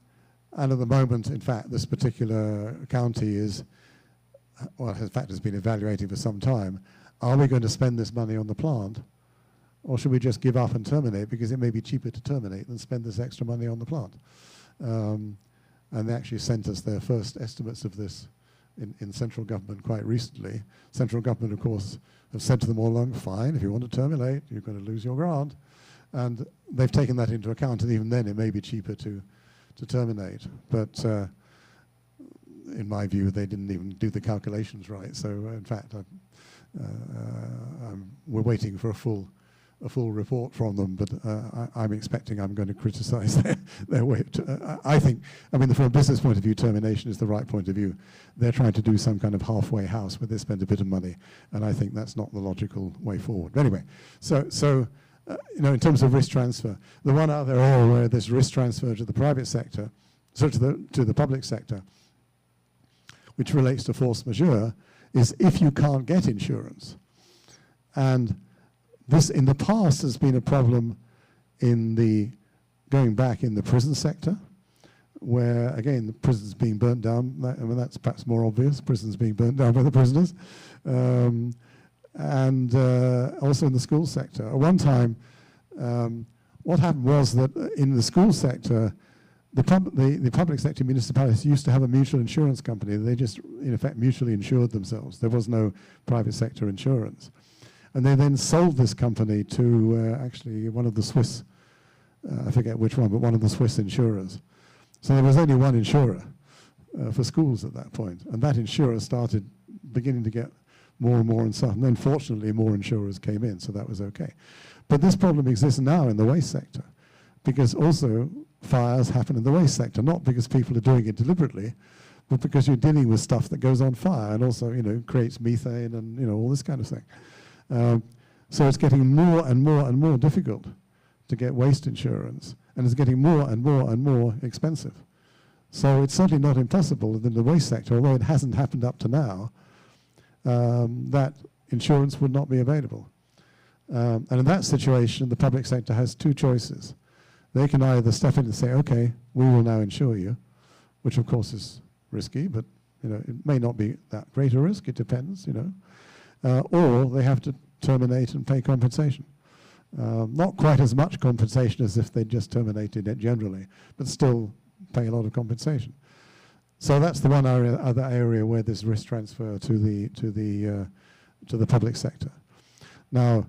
at the moment, in fact, this particular county is, well, in fact, has been evaluating for some time. Are we going to spend this money on the plant, or should we just give up and terminate because it may be cheaper to terminate than spend this extra money on the plant? And they actually sent us their first estimates of this in central government quite recently. Central government, of course, have said to them all along, fine, if you want to terminate, you're going to lose your grant. And they've taken that into account, and even then it may be cheaper to terminate. But in my view, they didn't even do the calculations right. So in fact, we're waiting for a full report from them, but I'm expecting I'm going to criticize their way. I think, from a business point of view, termination is the right point of view. They're trying to do some kind of halfway house where they spend a bit of money, and I think that's not the logical way forward. But anyway, so in terms of risk transfer, the one other area where there's risk transfer to the private sector, so to the public sector, which relates to force majeure, is if you can't get insurance. And this, in the past, has been a problem going back in the prison sector, where, again, the prisons being burnt down. That's perhaps more obvious, prisons being burnt down by the prisoners. And also in the school sector. At one time, what happened was that in the school sector, the public sector municipalities used to have a mutual insurance company. They just, in effect, mutually insured themselves. There was no private sector insurance. And they then sold this company to actually one of the Swiss, I forget which one, but one of the Swiss insurers. So there was only one insurer for schools at that point. And that insurer started beginning to get more and more and so on. And then fortunately more insurers came in, so that was okay. But this problem exists now in the waste sector, because also fires happen in the waste sector, not because people are doing it deliberately, but because you're dealing with stuff that goes on fire and also, creates methane and, all this kind of thing. So it's getting more and more and more difficult to get waste insurance, and it's getting more and more and more expensive. So it's certainly not impossible that in the waste sector, although it hasn't happened up to now, that insurance would not be available. And in that situation, the public sector has two choices. They can either step in and say, okay, we will now insure you, which of course is risky, but it may not be that great a risk, it depends, or they have to terminate and pay compensation. Not quite as much compensation as if they just terminated it generally, but still pay a lot of compensation. So that's the one other area where there's risk transfer to the public sector. Now,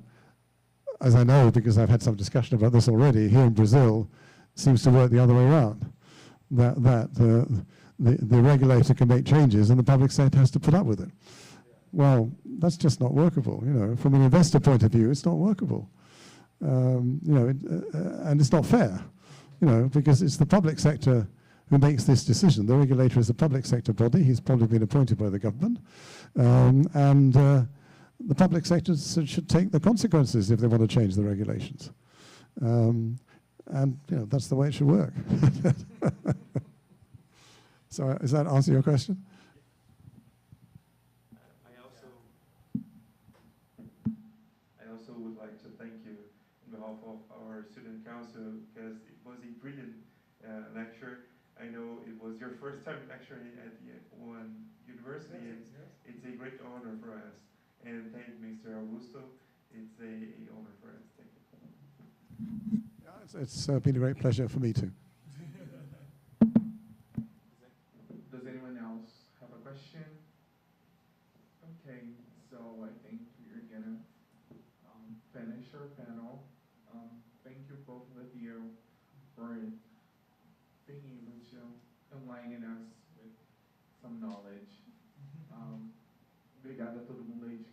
as I know, because I've had some discussion about this already, here in Brazil, it seems to work the other way around. That the regulator can make changes and the public sector has to put up with it. Well, that's just not workable. From an investor point of view, it's not workable. And it's not fair, because it's the public sector who makes this decision. The regulator is a public sector body. He's probably been appointed by the government. The public sector should take the consequences if they want to change the regulations. And that's the way it should work. So does that answer your question? I also would like to thank you on behalf of our student council, because it was a brilliant lecture. I know it was your first time lecturing at the one university, and it's a great honor for us. And thank Mr. Augusto. It's a honor for us. Thank you. Yeah, it's been a great pleasure for me too. Does anyone else have a question? Okay, so I think we're gonna finish our panel. Thank you both of you for being able to enlighten us with some knowledge. Obrigado a todo mundo aí de